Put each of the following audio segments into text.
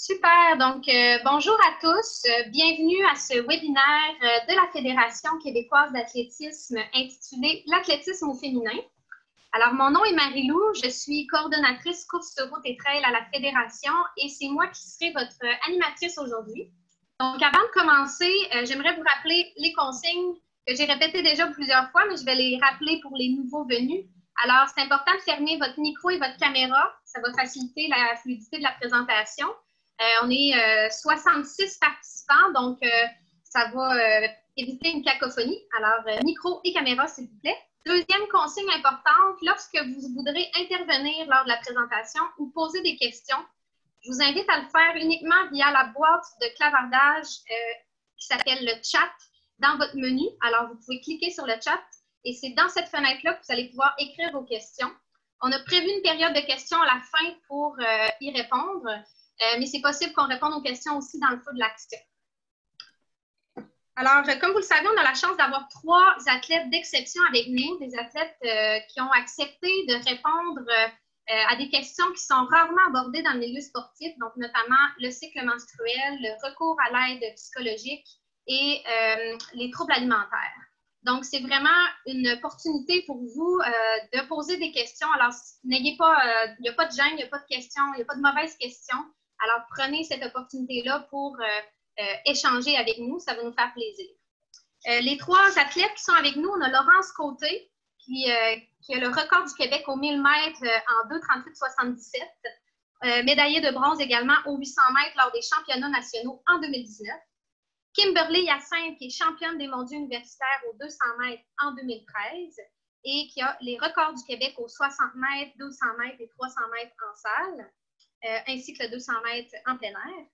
Super. Donc, bonjour à tous. Bienvenue à ce webinaire de la Fédération québécoise d'athlétisme intitulé L'athlétisme au féminin. Alors, mon nom est Marie-Lou. Je suis coordonnatrice course de route et trail à la Fédération et c'est moi qui serai votre animatrice aujourd'hui. Donc, avant de commencer, j'aimerais vous rappeler les consignes que j'ai répétées déjà plusieurs fois, mais je vais les rappeler pour les nouveaux venus. Alors, c'est important de fermer votre micro et votre caméra. Ça va faciliter la fluidité de la présentation. On est 66 participants, donc ça va éviter une cacophonie. Alors, micro et caméra, s'il vous plaît. Deuxième consigne importante, lorsque vous voudrez intervenir lors de la présentation ou poser des questions, je vous invite à le faire uniquement via la boîte de clavardage qui s'appelle le chat dans votre menu. Alors, vous pouvez cliquer sur le chat et c'est dans cette fenêtre-là que vous allez pouvoir écrire vos questions. On a prévu une période de questions à la fin pour y répondre. Mais c'est possible qu'on réponde aux questions aussi dans le feu de l'action. Alors, comme vous le savez, on a la chance d'avoir 3 athlètes d'exception avec nous, des athlètes qui ont accepté de répondre à des questions qui sont rarement abordées dans le milieu sportif, donc notamment le cycle menstruel, le recours à l'aide psychologique et les troubles alimentaires. Donc, c'est vraiment une opportunité pour vous de poser des questions. Alors, n'ayez pas, il n'y a pas de gêne, il n'y a pas de questions, il n'y a pas de mauvaises questions. Alors, prenez cette opportunité-là pour échanger avec nous. Ça va nous faire plaisir. Les 3 athlètes qui sont avec nous, on a Laurence Côté, qui a le record du Québec aux 1000 mètres en 2,38,77. Médaillée de bronze également aux 800 mètres lors des championnats nationaux en 2019. Kimberly Hyacinthe, qui est championne des mondiaux universitaires aux 200 mètres en 2013 et qui a les records du Québec aux 60 mètres, 200 mètres et 300 mètres en salle. Ainsi que le 200 mètres en plein air.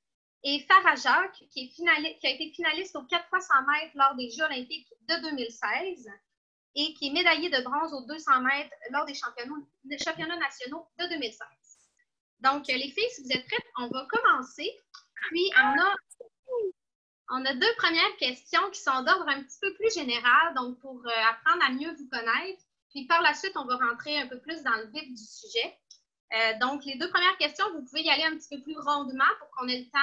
Et Farah Jacques, qui a été finaliste aux 4 fois 100 mètres lors des Jeux olympiques de 2016 et qui est médaillée de bronze aux 200 mètres lors des championnats nationaux de 2016. Donc, les filles, si vous êtes prêtes, on va commencer. Puis, on a 2 premières questions qui sont d'ordre un petit peu plus général, donc pour apprendre à mieux vous connaître. Puis, par la suite, on va rentrer un peu plus dans le vif du sujet. Donc, les 2 premières questions, vous pouvez y aller un petit peu plus rondement pour qu'on ait le temps,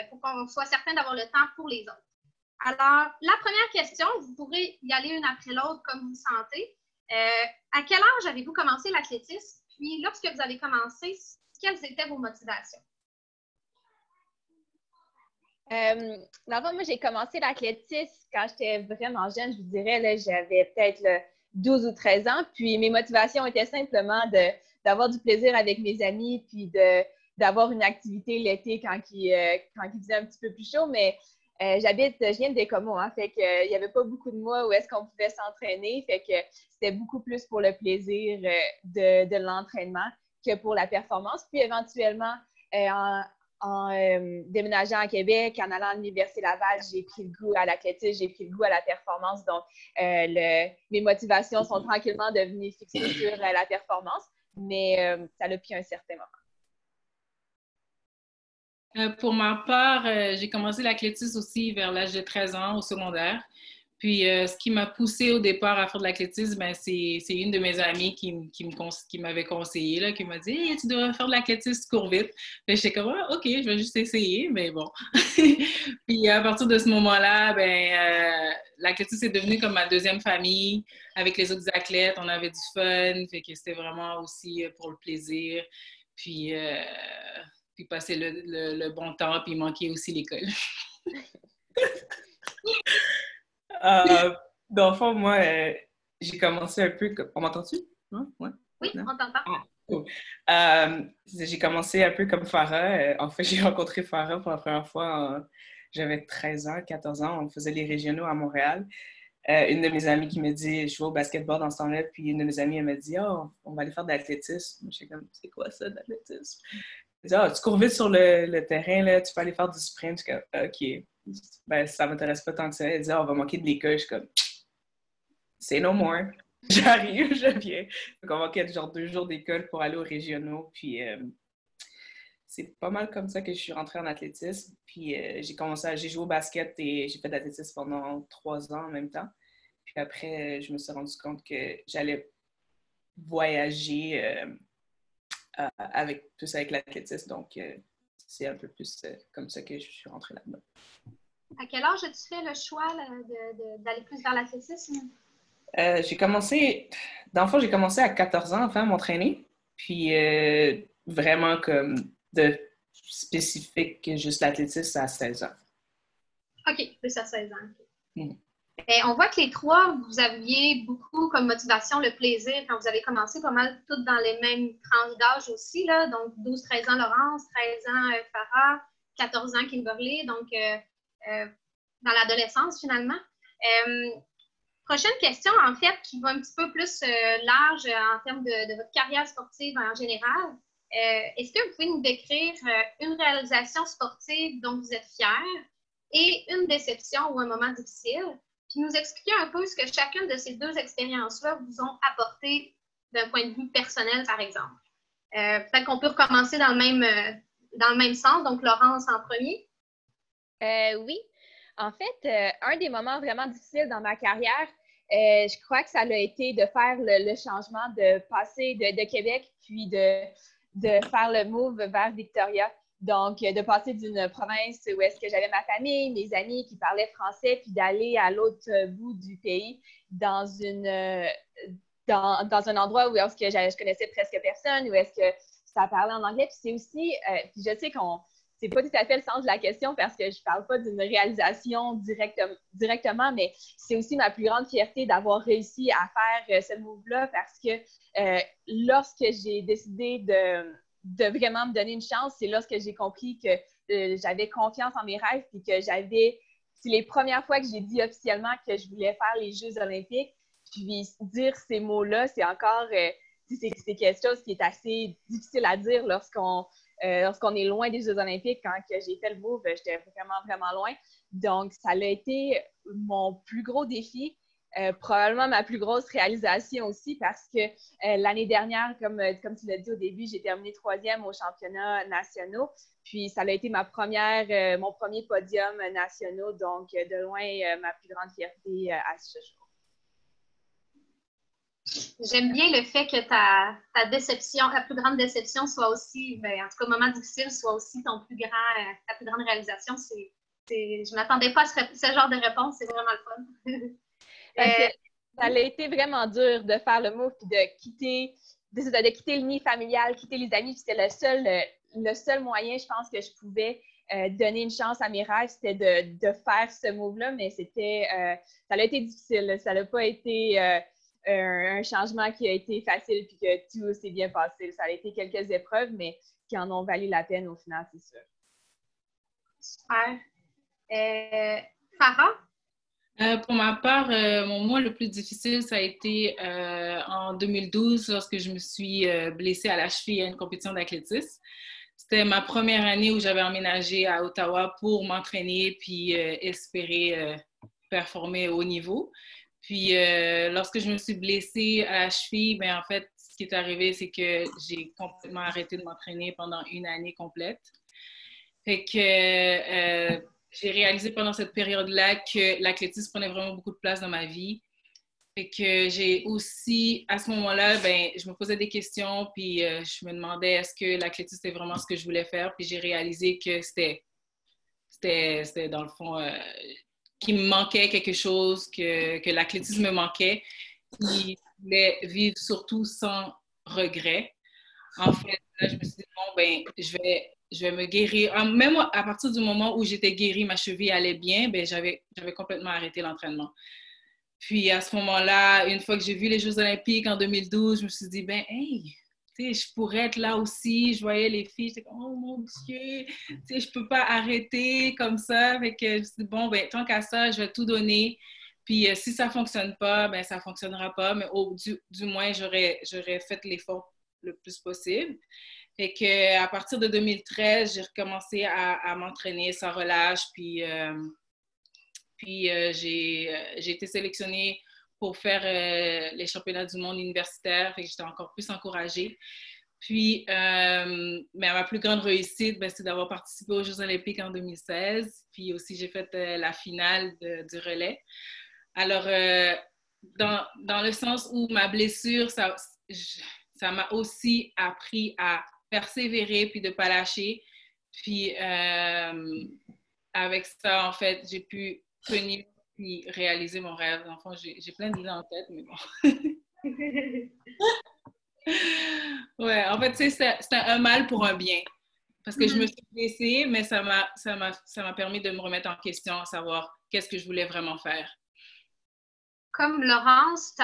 pour qu'on soit certain d'avoir le temps pour les autres. Alors, la première question, vous pourrez y aller une après l'autre comme vous le sentez. À quel âge avez-vous commencé l'athlétisme? Puis, lorsque vous avez commencé, quelles étaient vos motivations? D'abord, moi, j'ai commencé l'athlétisme quand j'étais vraiment jeune. Je vous dirais, là, j'avais peut-être 12 ou 13 ans. Puis, mes motivations étaient simplement d'avoir du plaisir avec mes amis, puis d'avoir une activité l'été quand il faisait un petit peu plus chaud. Mais je viens de Bécomo, hein, fait qu'il n'y avait pas beaucoup de mois où est-ce qu'on pouvait s'entraîner. Fait que c'était beaucoup plus pour le plaisir de l'entraînement que pour la performance. Puis, éventuellement, en déménageant à Québec, en allant à l'Université Laval, j'ai pris le goût à l'athlétisme, j'ai pris le goût à la performance. Donc, mes motivations sont tranquillement devenues fixées sur la performance, mais ça l'a pris un certain moment. Pour ma part, j'ai commencé l'athlétisme aussi vers l'âge de 13 ans au secondaire. Puis, ce qui m'a poussée au départ à faire de l'athlétisme, ben, c'est une de mes amies qui m'avait conseillé, là, qui m'a dit hey, « Tu devrais faire de l'athlétisme, tu cours vite. » Puis j'étais comme ah, « OK, je vais juste essayer, mais bon. » Puis, à partir de ce moment-là, ben, l'athlétisme est devenu comme ma deuxième famille. Avec les autres athlètes, on avait du fun. Fait que c'était vraiment aussi pour le plaisir. Puis passer le bon temps, puis manquer aussi l'école. Dans le fond, moi, j'ai commencé un peu... On m'entend-tu? Ouais? Oui, on t'entend. Ah, cool. J'ai commencé un peu comme Farah. En fait, j'ai rencontré Farah pour la première fois. J'avais 13 ans, 14 ans. On faisait les régionaux à Montréal. Une de mes amies qui me dit, je jouais au basketball dans ce temps-là, puis une de mes amies, elle m'a dit, oh, on va aller faire de l'athlétisme. Je suis comme, c'est quoi ça, de l'athlétisme? Elle dit, oh, tu cours vite sur le terrain, là, tu peux aller faire du sprint. Je suis comme, OK. Ben, ça m'intéresse pas tant que ça. Elle dit, oh, on va manquer de l'école. Je suis comme, say no more. J'arrive, je viens. Donc, on manquait genre 2 jours d'école pour aller aux régionaux. Puis, c'est pas mal comme ça que je suis rentrée en athlétisme. Puis, j'ai joué au basket et j'ai fait de l'athlétisme pendant 3 ans en même temps. Puis après, je me suis rendu compte que j'allais voyager plus avec l'athlétisme. Donc, c'est un peu plus comme ça que je suis rentrée là-dedans. À quel âge as-tu fait le choix là, d'aller plus vers l'athlétisme? J'ai commencé à 14 ans, enfin, à m'entraîner. Puis vraiment comme de spécifique que juste l'athlétisme, c'est à 16 ans. OK, plus à 16 ans. Mm. Et on voit que les trois, vous aviez beaucoup comme motivation le plaisir quand vous avez commencé pas mal toutes dans les mêmes tranches d'âge aussi, là. Donc 12-13 ans Laurence, 13 ans Farah, 14 ans Kimberly, donc dans l'adolescence finalement. Prochaine question, en fait, qui va un petit peu plus large en termes de votre carrière sportive en général. Est-ce que vous pouvez nous décrire une réalisation sportive dont vous êtes fière et une déception ou un moment difficile, puis nous expliquer un peu ce que chacune de ces deux expériences-là vous ont apporté d'un point de vue personnel, par exemple. Peut-être qu'on peut recommencer dans le même sens, donc Laurence en premier. Oui. En fait, un des moments vraiment difficiles dans ma carrière, je crois que ça a été de faire le changement de passer de Québec, puis de faire le move vers Victoria. Donc, de passer d'une province où est-ce que j'avais ma famille, mes amis qui parlaient français, puis d'aller à l'autre bout du pays dans un endroit où est-ce que je connaissais presque personne, où est-ce que ça parlait en anglais. Puis c'est aussi, puis je sais c'est pas tout à fait le sens de la question parce que je parle pas d'une réalisation directement, mais c'est aussi ma plus grande fierté d'avoir réussi à faire ce move-là parce que lorsque j'ai décidé de vraiment me donner une chance, c'est lorsque j'ai compris que j'avais confiance en mes rêves et que c'est les premières fois que j'ai dit officiellement que je voulais faire les Jeux olympiques. Puis dire ces mots-là, c'est encore, c'est quelque chose qui est assez difficile à dire lorsqu'on est loin des Jeux olympiques. Quand j'ai fait le move, j'étais vraiment, vraiment loin. Donc, ça a été mon plus gros défi. Probablement ma plus grosse réalisation aussi parce que l'année dernière, comme tu l'as dit au début, j'ai terminé 3e aux championnats nationaux. Puis, ça a été mon premier podium national. Donc, de loin, ma plus grande fierté à ce jour. J'aime bien le fait que ta déception, ta plus grande déception soit aussi, en tout cas, moment difficile, soit aussi ta plus grande réalisation. Je ne m'attendais pas à ce genre de réponse. C'est vraiment le fun. Parce que ça a été vraiment dur de faire le move puis de quitter le nid familial, quitter les amis. Puis c'était le seul moyen, je pense, que je pouvais donner une chance à mes rêves, c'était de faire ce move-là. Mais ça a été difficile. Ça n'a pas été un changement qui a été facile puis que tout s'est bien passé. Ça a été quelques épreuves, mais qui en ont valu la peine au final, c'est sûr. Super. Farah? Pour ma part, mon mois le plus difficile, ça a été en 2012 lorsque je me suis blessée à la cheville à une compétition d'athlétisme. C'était ma première année où j'avais emménagé à Ottawa pour m'entraîner puis espérer performer au haut niveau. Puis lorsque je me suis blessée à la cheville, bien, en fait, ce qui est arrivé, c'est que j'ai complètement arrêté de m'entraîner pendant une année complète. Fait que j'ai réalisé pendant cette période-là que l'athlétisme prenait vraiment beaucoup de place dans ma vie. Fait que j'ai aussi, à ce moment-là, ben, je me posais des questions, puis je me demandais est-ce que l'athlétisme c'était vraiment ce que je voulais faire, puis j'ai réalisé que c'était dans le fond, qu'il me manquait quelque chose, que l'athlétisme me manquait, puis je voulais vivre surtout sans regret. En fait, là, je me suis dit, bon, ben, je vais me guérir. Même à partir du moment où j'étais guérie, ma cheville allait bien, ben, j'avais complètement arrêté l'entraînement. Puis à ce moment-là, une fois que j'ai vu les Jeux olympiques en 2012, je me suis dit, ben, hey, tu sais, je pourrais être là aussi. Je voyais les filles, j'étais comme, oh mon Dieu, tu sais, je peux pas arrêter comme ça. Fait que je me suis dit, bon, ben, tant qu'à ça, je vais tout donner. Puis si ça fonctionne pas, ben, ça fonctionnera pas. Mais du moins, j'aurais fait l'effort le plus possible. Fait que à partir de 2013, j'ai recommencé à m'entraîner sans relâche. Puis j'ai été sélectionnée pour faire les championnats du monde universitaire. Fait que j'étais encore plus encouragée. Puis, mais ma plus grande réussite, ben, c'est d'avoir participé aux Jeux olympiques en 2016. Puis aussi, j'ai fait la finale du relais. Alors, dans le sens où ma blessure, ça m'a aussi appris à persévérer puis de ne pas lâcher. Puis, avec ça, en fait, j'ai pu tenir puis réaliser mon rêve. Enfin, j'ai plein d'idées en tête, mais bon. Ouais, en fait, c'est un mal pour un bien. Parce que je me suis blessée, mais ça m'a permis de me remettre en question, à savoir qu'est-ce que je voulais vraiment faire. Comme Laurence,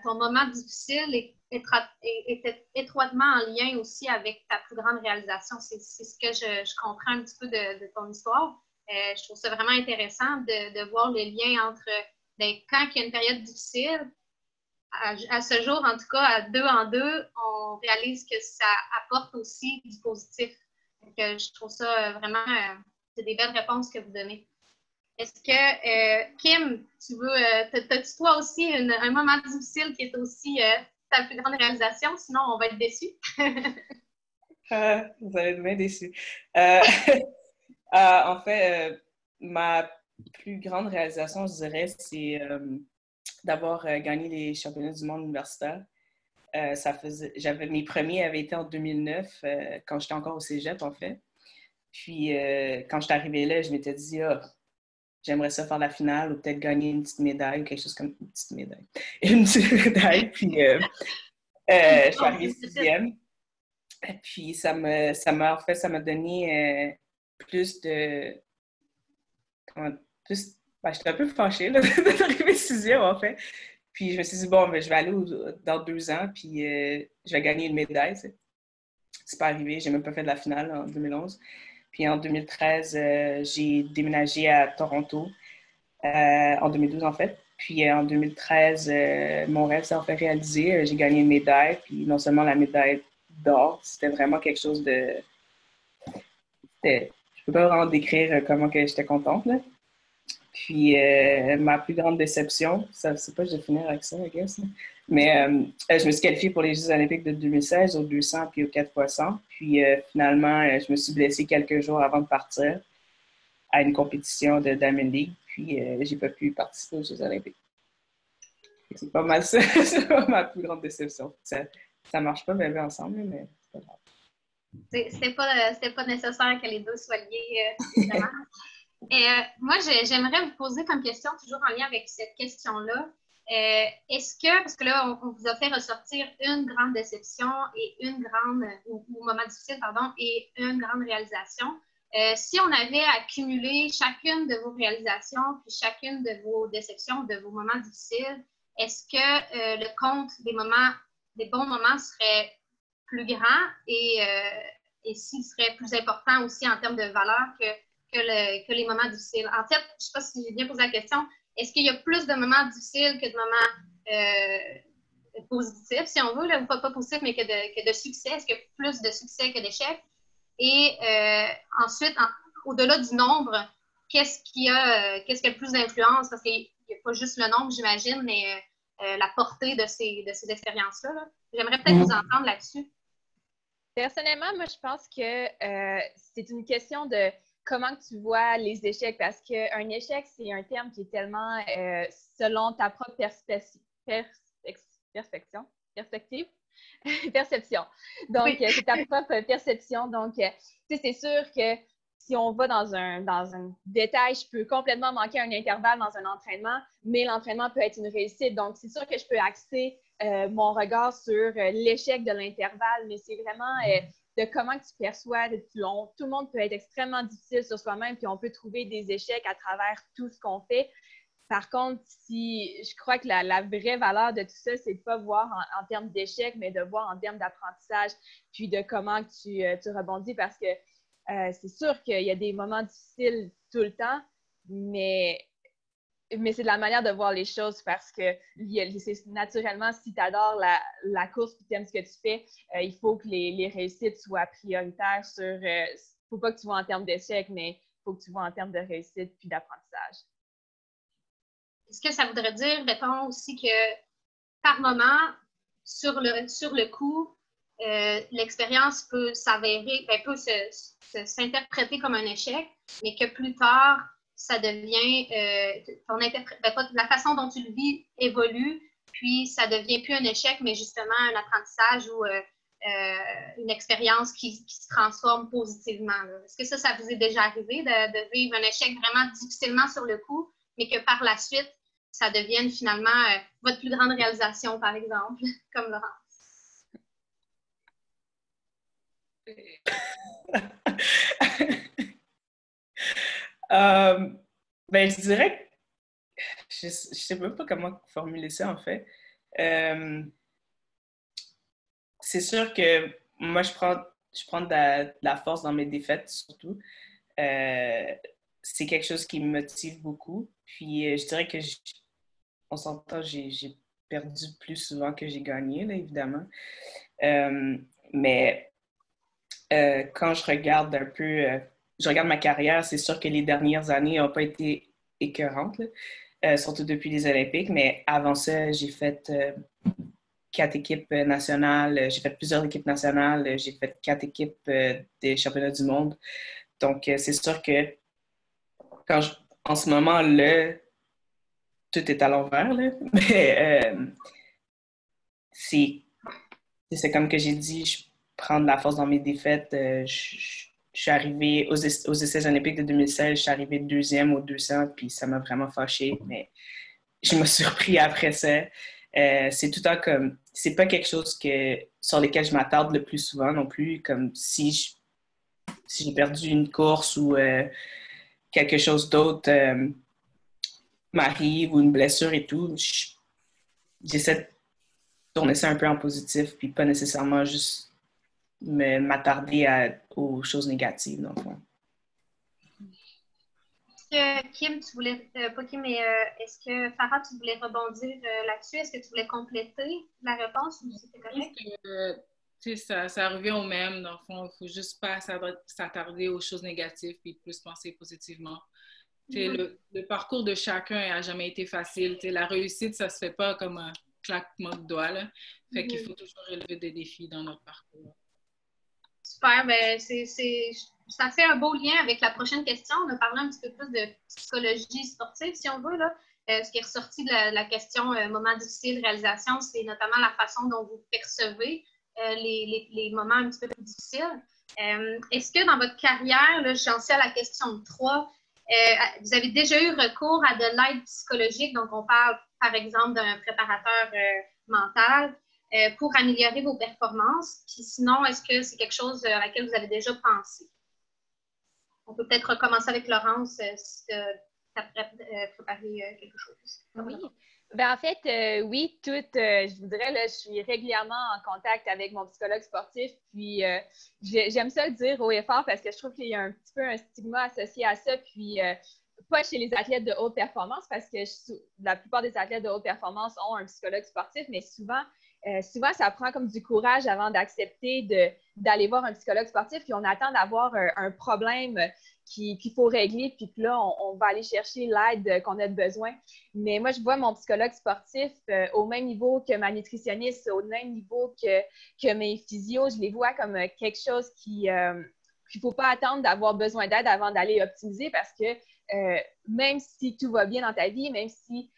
ton moment difficile était étroitement en lien aussi avec ta plus grande réalisation. C'est ce que je comprends un petit peu de ton histoire. Je trouve ça vraiment intéressant de voir le lien entre quand il y a une période difficile, à ce jour, en tout cas, à deux en deux, on réalise que ça apporte aussi du positif. Donc, je trouve ça vraiment, c'est des belles réponses que vous donnez. Est-ce que, Kim, t'as-tu toi aussi un moment difficile qui est aussi ta plus grande réalisation? Sinon, on va être déçus. Vous allez être bien déçus. En fait, ma plus grande réalisation, je dirais, c'est d'avoir gagné les championnats du monde universitaire. Mes premiers avaient été en 2009, quand j'étais encore au cégep, en fait. Puis, quand j'étais arrivée là, je m'étais dit, j'aimerais ça faire la finale ou peut-être gagner une petite médaille ou quelque chose comme une petite médaille. Une petite médaille. Puis, je suis arrivée sixième. Puis, ça m'a donné plus de... j'étais un peu fâchée là, d'arriver sixième, en fait. Puis, je me suis dit, bon, je vais aller dans 2 ans, puis je vais gagner une médaille. T'sais. C'est pas arrivé. J'ai même pas fait de la finale en 2011. Puis en 2013, j'ai déménagé à Toronto, en 2012 en fait. Puis en 2013, mon rêve s'est en fait réalisé. J'ai gagné une médaille, puis non seulement la médaille d'or, c'était vraiment quelque chose de... Je peux pas vraiment décrire comment que j'étais contente, là. Puis ma plus grande déception, ça, c'est pas, je vais finir avec ça, I guess. Là. Mais je me suis qualifiée pour les Jeux olympiques de 2016 aux 200 puis aux 4x100. Puis finalement, je me suis blessée quelques jours avant de partir à une compétition de Diamond League. Puis j'ai pas pu participer aux Jeux olympiques. C'est pas mal ça. C'est pas ma plus grande déception. Ça marche pas bien ensemble, mais c'est pas grave. C'était pas nécessaire que les deux soient liés, évidemment. Moi, j'aimerais vous poser comme question, toujours en lien avec cette question-là, est-ce que, parce que là, on vous a fait ressortir une grande déception et ou moment difficile, pardon, et une grande réalisation. Si on avait accumulé chacune de vos réalisations, puis chacune de vos déceptions, de vos moments difficiles, est-ce que le compte des bons moments serait plus grand et s'il serait plus important aussi en termes de valeur que les moments difficiles? En fait, je ne sais pas si j'ai bien posé la question, est-ce qu'il y a plus de moments difficiles que de moments positifs, si on veut, là, ou pas positifs, mais que de succès? Est-ce qu'il y a plus de succès que d'échecs? Et ensuite, au-delà du nombre, qu'est-ce qui a le plus d'influence? Parce qu'il n'y a pas juste le nombre, j'imagine, mais la portée de ces expériences-là. Là. J'aimerais peut-être vous entendre là-dessus. Personnellement, moi, je pense que c'est une question de comment tu vois les échecs, parce qu'un échec, c'est un terme qui est tellement selon ta propre perspective. Donc, oui. C'est ta propre perception. Donc, tu sais, c'est sûr que si on va dans un détail, je peux complètement manquer un intervalle dans un entraînement, mais l'entraînement peut être une réussite. Donc, c'est sûr que je peux axer mon regard sur l'échec de l'intervalle, mais c'est vraiment de comment tu perçois tout le monde peut être extrêmement difficile sur soi-même, puis on peut trouver des échecs à travers tout ce qu'on fait. Par contre, je crois que la vraie valeur de tout ça, c'est de ne pas voir en termes d'échec, mais de voir en termes d'apprentissage, puis de comment tu rebondis, parce que c'est sûr qu'il y a des moments difficiles tout le temps, mais c'est de la manière de voir les choses, parce que naturellement, si tu adores la course et tu aimes ce que tu fais, il faut que les réussites soient prioritaires il ne faut pas que tu vois en termes d'échec, mais il faut que tu vois en termes de réussite puis d'apprentissage. Est-ce que ça voudrait dire, mettons, aussi que par moment, sur le coup, l'expérience peut s'avérer, peut s'interpréter comme un échec, mais que plus tard, ça devient, la façon dont tu le vis évolue, puis ça devient plus un échec, mais justement un apprentissage ou une expérience qui se transforme positivement. Est-ce que ça vous est déjà arrivé de vivre un échec vraiment difficilement sur le coup, mais que par la suite, ça devienne finalement votre plus grande réalisation, par exemple, comme Laurence? Ben, je dirais que je sais même pas comment formuler ça, en fait. C'est sûr que moi, je prends de la force dans mes défaites, surtout. Euh, c'est quelque chose qui me motive beaucoup. Puis, je dirais que, on s'entend, j'ai perdu plus souvent que j'ai gagné, là, évidemment. Euh, mais quand je regarde un peu, je regarde ma carrière, c'est sûr que les dernières années n'ont pas été écœurantes, là, surtout depuis les Olympiques. Mais avant ça, j'ai fait 4 équipes nationales, j'ai fait plusieurs équipes nationales, j'ai fait 4 équipes des championnats du monde. Donc, c'est sûr que en ce moment-là, tout est à l'envers, là. Mais c'est c'est comme que j'ai dit, je prends de la force dans mes défaites. Je suis arrivée aux Essais olympiques de 2016, je suis arrivée deuxième aux 200, puis ça m'a vraiment fâchée, mais je me suis repris après ça. C'est tout le temps comme, c'est pas quelque chose sur lequel je m'attarde le plus souvent non plus, comme si j'ai perdu une course ou quelque chose d'autre m'arrive ou une blessure et tout, j'essaie de tourner ça un peu en positif, puis pas nécessairement juste m'attarder aux choses négatives, dans le fond. Est-ce que Kim, tu voulais, pas Kim, mais est-ce que Farah, tu voulais rebondir là-dessus? Est-ce que tu voulais compléter la réponse ou c'était correct? Ça revient au même, dans le fond. Il ne faut juste pas s'attarder aux choses négatives puis plus penser positivement. Le parcours de chacun n'a jamais été facile. La réussite, ça ne se fait pas comme un claquement de doigts, là. Fait qu'il faut toujours relever des défis dans notre parcours. Super, ben ça fait un beau lien avec la prochaine question. On a parlé un petit peu plus de psychologie sportive, si on veut, là. Ce qui est ressorti de la question moment difficile, réalisation, c'est notamment la façon dont vous percevez les moments un petit peu plus difficiles. Est-ce que dans votre carrière, là, j'en suis à la question 3, vous avez déjà eu recours à de l'aide psychologique? Donc, on parle, par exemple, d'un préparateur mental pour améliorer vos performances. Puis sinon, est-ce que c'est quelque chose à laquelle vous avez déjà pensé? On peut peut-être recommencer avec Laurence si tu as préparé quelque chose. Oui. Ben, en fait, oui, je vous dirais, là, je suis régulièrement en contact avec mon psychologue sportif, puis j'aime ça le dire haut et fort parce que je trouve qu'il y a un petit peu un stigma associé à ça, puis pas chez les athlètes de haute performance parce que la plupart des athlètes de haute performance ont un psychologue sportif, mais souvent, ça prend comme du courage avant d'accepter d'aller voir un psychologue sportif, puis on attend d'avoir un problème qu'il faut régler, puis que là, on va aller chercher l'aide qu'on a besoin. Mais moi, je vois mon psychologue sportif au même niveau que ma nutritionniste, au même niveau que mes physios. Je les vois comme quelque chose qu'il ne faut pas attendre d'avoir besoin d'aide avant d'aller optimiser parce que même si tout va bien dans ta vie, même si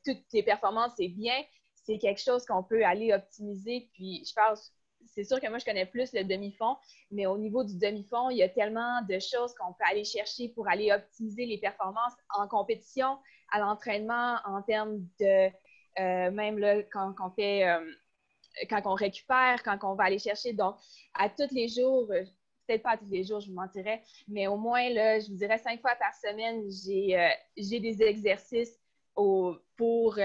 toutes tes performances sont bien, c'est quelque chose qu'on peut aller optimiser. Puis je pense, c'est sûr que moi, je connais plus le demi-fond, mais au niveau du demi-fond, il y a tellement de choses qu'on peut aller chercher pour aller optimiser les performances en compétition, à l'entraînement, en termes de même là, quand on récupère, quand on va aller chercher. Donc, à tous les jours, peut-être pas à tous les jours, je vous mentirais, mais au moins, là, je vous dirais 5 fois par semaine, j'ai des exercices pour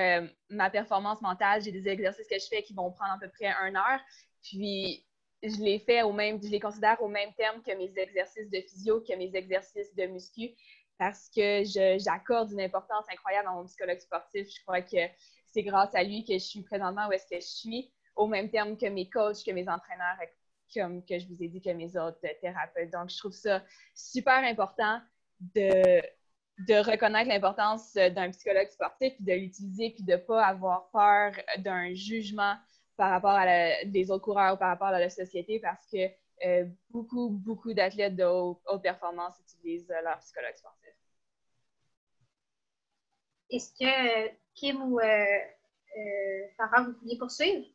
ma performance mentale. J'ai des exercices que je fais qui vont prendre à peu près 1 heure. Puis, je les considère au même terme que mes exercices de physio, que mes exercices de muscu, parce que j'accorde une importance incroyable à mon psychologue sportif. Je crois que c'est grâce à lui que je suis présentement où est-ce que je suis, au même terme que mes coachs, que mes entraîneurs, comme que je vous ai dit, que mes autres thérapeutes. Donc, je trouve ça super important de reconnaître l'importance d'un psychologue sportif, puis de l'utiliser, puis de ne pas avoir peur d'un jugement par rapport à des autres coureurs ou par rapport à la société, parce que beaucoup d'athlètes de haute performance utilisent leur psychologue sportif. Est-ce que Kim ou Farah, vous vouliez poursuivre?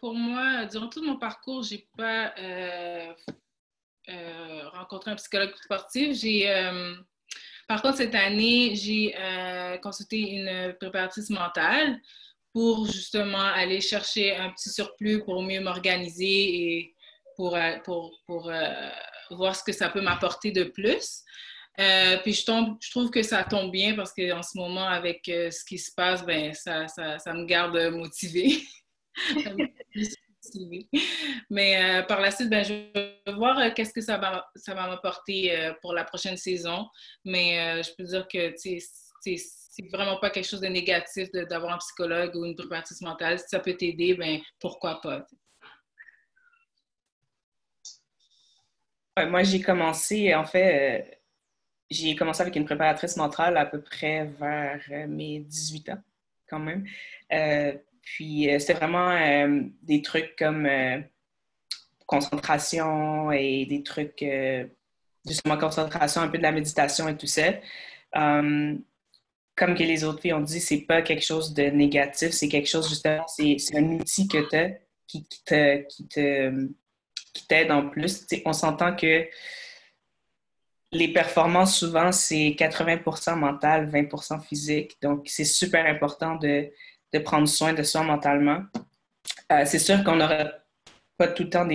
Pour moi, durant tout mon parcours, j'ai pas rencontré un psychologue sportif. Par contre, cette année, j'ai consulté une préparatrice mentale pour justement aller chercher un petit surplus pour mieux m'organiser et pour voir ce que ça peut m'apporter de plus. Puis je trouve que ça tombe bien parce qu'en ce moment, avec ce qui se passe, ben, ça me garde motivée. Mais par la suite, ben, je vais voir qu'est-ce que ça va m'apporter pour la prochaine saison. Mais je peux dire que c'est vraiment pas quelque chose de négatif d'avoir un psychologue ou une préparatrice mentale. Si ça peut t'aider, ben pourquoi pas? Ouais, moi, j'ai commencé, en fait, j'ai commencé avec une préparatrice mentale à peu près vers mes 18 ans, quand même. Puis, c'était vraiment des trucs comme concentration et des trucs, justement, concentration, un peu de la méditation et tout ça. Euh, Comme que les autres filles ont dit, c'est pas quelque chose de négatif, c'est quelque chose, justement, c'est un outil que tu as qui t'aide en plus. T'sais, on s'entend que les performances, souvent, c'est 80% mental, 20% physique. Donc, c'est super important de prendre soin de soi mentalement. C'est sûr qu'on n'aura pas tout le temps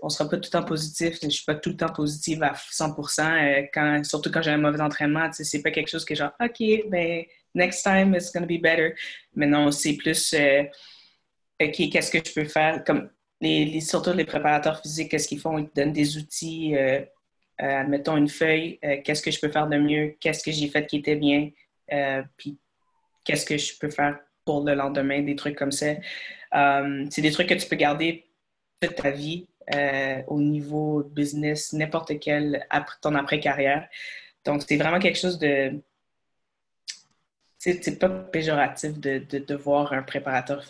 on sera pas tout le temps positif. Je suis pas tout le temps positive à 100%. Surtout quand j'ai un mauvais entraînement, c'est pas quelque chose que genre, OK, ben, next time it's going to be better. Mais non, c'est plus, OK, qu'est-ce que je peux faire? Comme surtout les préparateurs physiques, qu'est-ce qu'ils font? Ils te donnent des outils, admettons une feuille, qu'est-ce que je peux faire de mieux? Qu'est-ce que j'ai fait qui était bien? Puis qu'est-ce que je peux faire pour le lendemain? Des trucs comme ça. C'est des trucs que tu peux garder toute ta vie au niveau business, n'importe quel, ton après-carrière. Donc, c'est vraiment quelque chose de... C'est pas péjoratif de voir un préparateur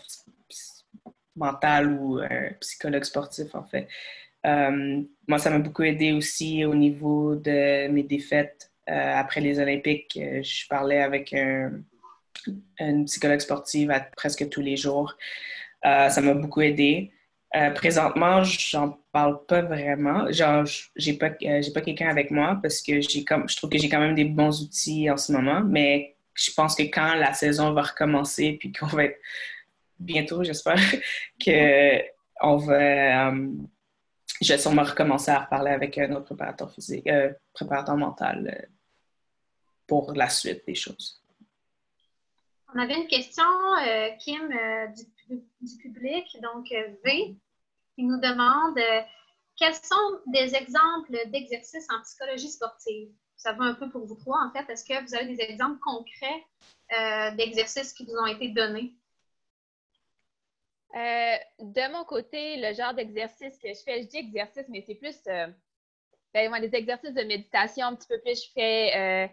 mental ou un psychologue sportif, en fait. Moi, ça m'a beaucoup aidé aussi au niveau de mes défaites. Après les Olympiques, je parlais avec une psychologue sportive presque tous les jours. Ça m'a beaucoup aidé. Présentement, j'en parle pas vraiment. Genre, j'ai pas quelqu'un avec moi parce que je trouve que j'ai quand même des bons outils en ce moment, mais je pense que quand la saison va recommencer puis qu'on va être bientôt, j'espère, que on va, je vais sûrement recommencer à reparler avec un autre préparateur physique, préparateur mental pour la suite des choses. On avait une question, Kim, du public, donc V, qui nous demande quels sont des exemples d'exercices en psychologie sportive? Ça va un peu pour vous trois, en fait. Est-ce que vous avez des exemples concrets d'exercices qui vous ont été donnés? De mon côté, le genre d'exercice que je fais, je dis exercice, mais c'est plus des exercices de méditation un petit peu plus. Je fais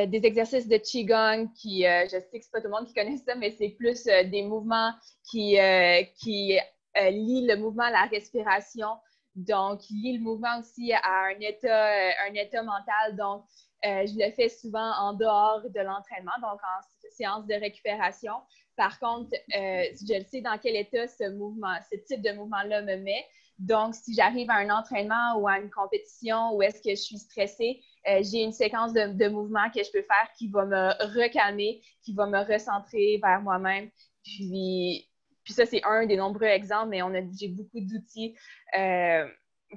des exercices de Qigong qui, je sais que c'est pas tout le monde qui connaît ça, mais c'est plus des mouvements qui lient le mouvement à la respiration. Donc, lient le mouvement aussi à un état mental. Donc, je le fais souvent en dehors de l'entraînement, donc en séance de récupération. Par contre, je le sais dans quel état ce type de mouvement-là me met. Donc, si j'arrive à un entraînement ou à une compétition où est-ce que je suis stressée, j'ai une séquence de mouvements que je peux faire qui va me recalmer, qui va me recentrer vers moi-même. Puis ça, c'est un des nombreux exemples, mais j'ai beaucoup d'outils.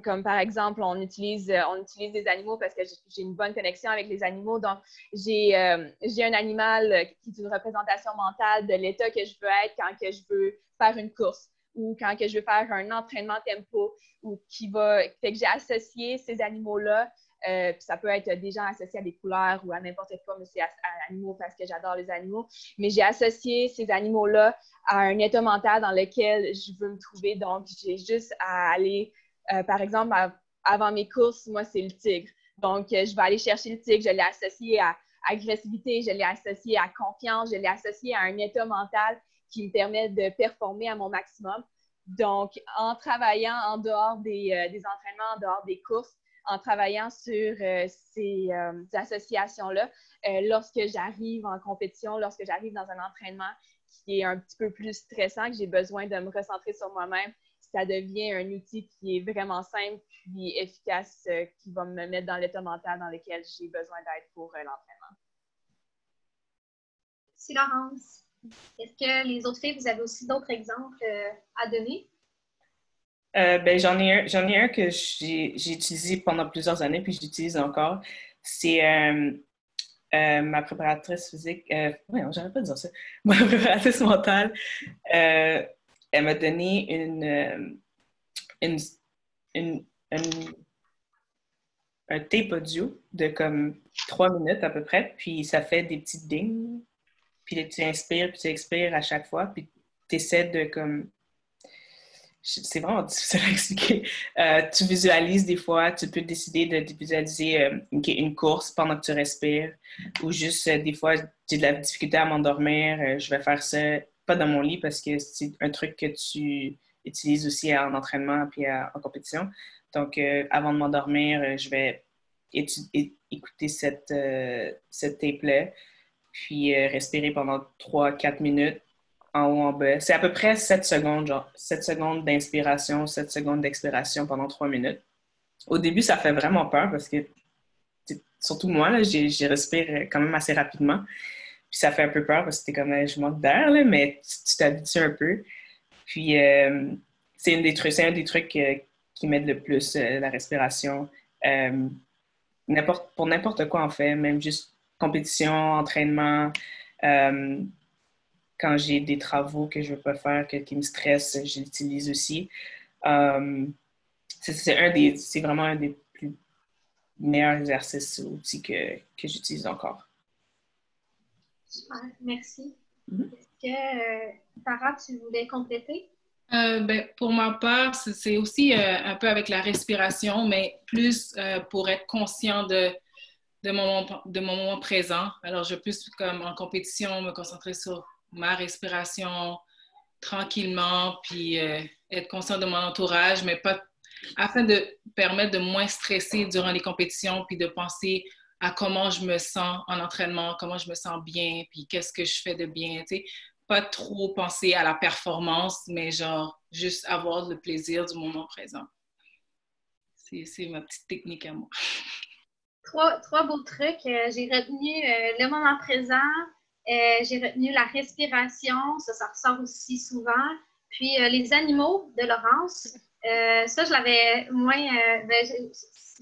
Comme par exemple, on utilise des animaux parce que j'ai une bonne connexion avec les animaux. Donc, j'ai un animal qui est une représentation mentale de l'état que je veux être quand que je veux faire une course ou quand que je veux faire un entraînement tempo ou fait que j'ai associé ces animaux-là. Puis ça peut être des gens associés à des couleurs ou à n'importe quoi, mais c'est à animaux parce que j'adore les animaux. Mais j'ai associé ces animaux-là à un état mental dans lequel je veux me trouver. Donc, j'ai juste à aller, par exemple, avant mes courses, moi, c'est le tigre. Donc, je vais aller chercher le tigre. Je l'ai associé à agressivité, je l'ai associé à confiance, je l'ai associé à un état mental qui me permet de performer à mon maximum. Donc, en travaillant en dehors des entraînements, en dehors des courses, en travaillant sur ces associations-là, lorsque j'arrive en compétition, lorsque j'arrive dans un entraînement qui est un petit peu plus stressant, que j'ai besoin de me recentrer sur moi-même, ça devient un outil qui est vraiment simple puis efficace, qui va me mettre dans l'état mental dans lequel j'ai besoin d'être pour l'entraînement. Merci, Laurence. Est-ce que les autres filles, vous avez aussi d'autres exemples à donner? Ben, j'en ai un que j'ai utilisé pendant plusieurs années, puis je l'utilise encore. C'est ma préparatrice physique. Ouais, j'arrête pas de dire ça. Ma préparatrice mentale, elle m'a donné un tape audio de comme 3 minutes à peu près, puis ça fait des petits dings. Puis tu inspires, puis tu expires à chaque fois, puis tu essaies de comme... C'est vraiment difficile à expliquer. Tu visualises des fois, tu peux décider de visualiser une course pendant que tu respires, ou juste des fois, j'ai de la difficulté à m'endormir, je vais faire ça, pas dans mon lit parce que c'est un truc que tu utilises aussi en entraînement puis en compétition. Donc, avant de m'endormir, je vais écouter cette tape-là, puis respirer pendant 3-4 minutes en haut, en bas. C'est à peu près 7 secondes, genre 7 secondes d'inspiration, 7 secondes d'expiration pendant 3 minutes. Au début, ça fait vraiment peur parce que, surtout moi, là, j'y respire quand même assez rapidement. Puis ça fait un peu peur parce que t'es comme, je manque d'air, là, mais tu t'habitues un peu. Puis c'est un des trucs qui m'aide le plus, la respiration. Pour n'importe quoi, en fait, même juste compétition, entraînement, quand j'ai des travaux que je ne veux pas faire, qui me stressent, je l'utilise aussi. C'est vraiment un des plus meilleurs exercices ou outils que j'utilise encore. Super, merci. Est-ce que, Tara, tu voulais compléter? Ben, pour ma part, c'est aussi un peu avec la respiration, mais plus pour être conscient de mon moment présent. Alors, je peux plus, comme en compétition, me concentrer sur ma respiration tranquillement, puis être conscient de mon entourage, mais pas afin de permettre de moins stresser durant les compétitions, puis de penser à comment je me sens en entraînement, comment je me sens bien, puis qu'est-ce que je fais de bien, tu sais. Pas trop penser à la performance, mais genre juste avoir le plaisir du moment présent. C'est ma petite technique à moi. Trois beaux trucs. J'ai retenu le moment présent, j'ai retenu la respiration, ça ressort aussi souvent. Puis les animaux de Laurence, ça, je l'avais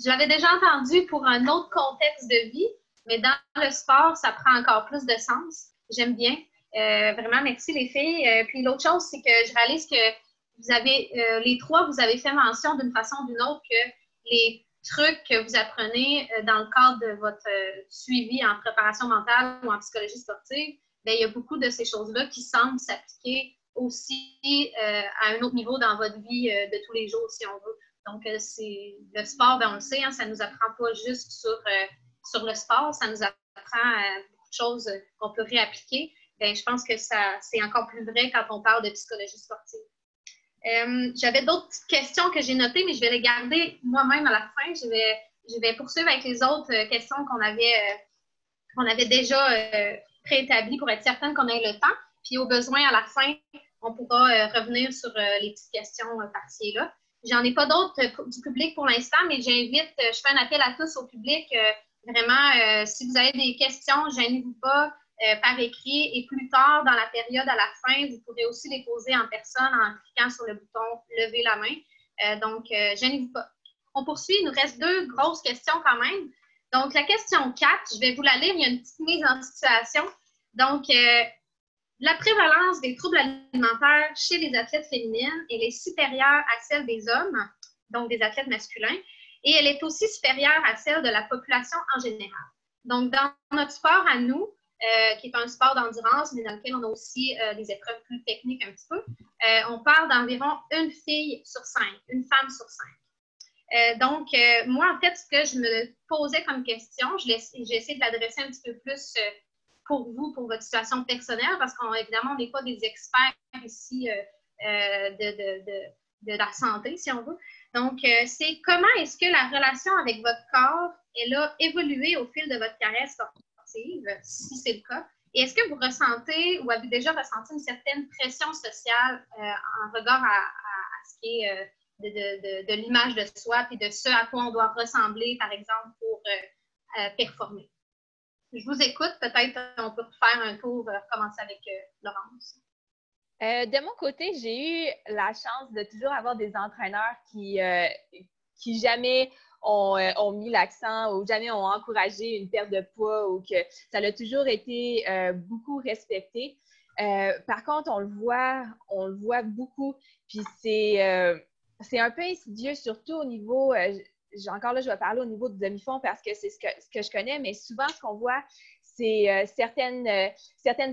je l'avais déjà entendu pour un autre contexte de vie, mais dans le sport, ça prend encore plus de sens. J'aime bien. Vraiment, merci les filles. Puis l'autre chose, c'est que je réalise que vous avez, les trois, vous avez fait mention d'une façon ou d'une autre que les trucs que vous apprenez dans le cadre de votre suivi en préparation mentale ou en psychologie sportive, bien, il y a beaucoup de ces choses-là qui semblent s'appliquer aussi à un autre niveau dans votre vie de tous les jours, si on veut. Donc, c'est le sport, bien, on le sait, hein, ça ne nous apprend pas juste sur le sport, ça nous apprend beaucoup de choses qu'on peut réappliquer. Bien, je pense que c'est encore plus vrai quand on parle de psychologie sportive. J'avais d'autres petites questions que j'ai notées, mais je vais les garder moi-même à la fin. Je vais poursuivre avec les autres questions qu'on avait déjà préétablies pour être certaine qu'on ait le temps. Puis au besoin, à la fin, on pourra revenir sur les petites questions par-ci et là. J'en ai pas d'autres du public pour l'instant, mais je fais un appel à tous au public. Vraiment, si vous avez des questions, gênez-vous pas. Par écrit et plus tard dans la période à la fin, vous pourrez aussi les poser en personne en cliquant sur le bouton « Lever la main ». Donc, gênez-vous pas. On poursuit, il nous reste 2 grosses questions quand même. Donc, la question 4, je vais vous la lire, il y a une petite mise en situation. Donc, la prévalence des troubles alimentaires chez les athlètes féminines, elle est supérieure à celle des hommes, donc des athlètes masculins, et elle est aussi supérieure à celle de la population en général. Donc, dans notre sport à nous, qui est un sport d'endurance, mais dans lequel on a aussi des épreuves plus techniques un petit peu. On parle d'environ une fille sur 5, une femme sur 5. Donc, moi, en fait, ce que je me posais comme question, j'ai essayé de l'adresser un petit peu plus pour vous, pour votre situation personnelle, parce qu'évidemment, on n'est pas des experts ici de la santé, si on veut. Donc, c'est comment est-ce que la relation avec votre corps, elle a évolué au fil de votre carrière sportive, si c'est le cas, Et est-ce que vous ressentez ou avez déjà ressenti une certaine pression sociale en regard à ce qui est de l'image de soi et de ce à quoi on doit ressembler, par exemple, pour performer? Je vous écoute. Peut-être on peut faire un tour, commencer avec Laurence. De mon côté, j'ai eu la chance de toujours avoir des entraîneurs qui jamais ont mis l'accent ou jamais ont encouragé une perte de poids ou que ça a toujours été beaucoup respecté. Par contre, on le voit beaucoup, puis c'est un peu insidieux, surtout au niveau, encore là, je vais parler au niveau du demi-fond parce que c'est ce que je connais, mais souvent, ce qu'on voit, c'est certaines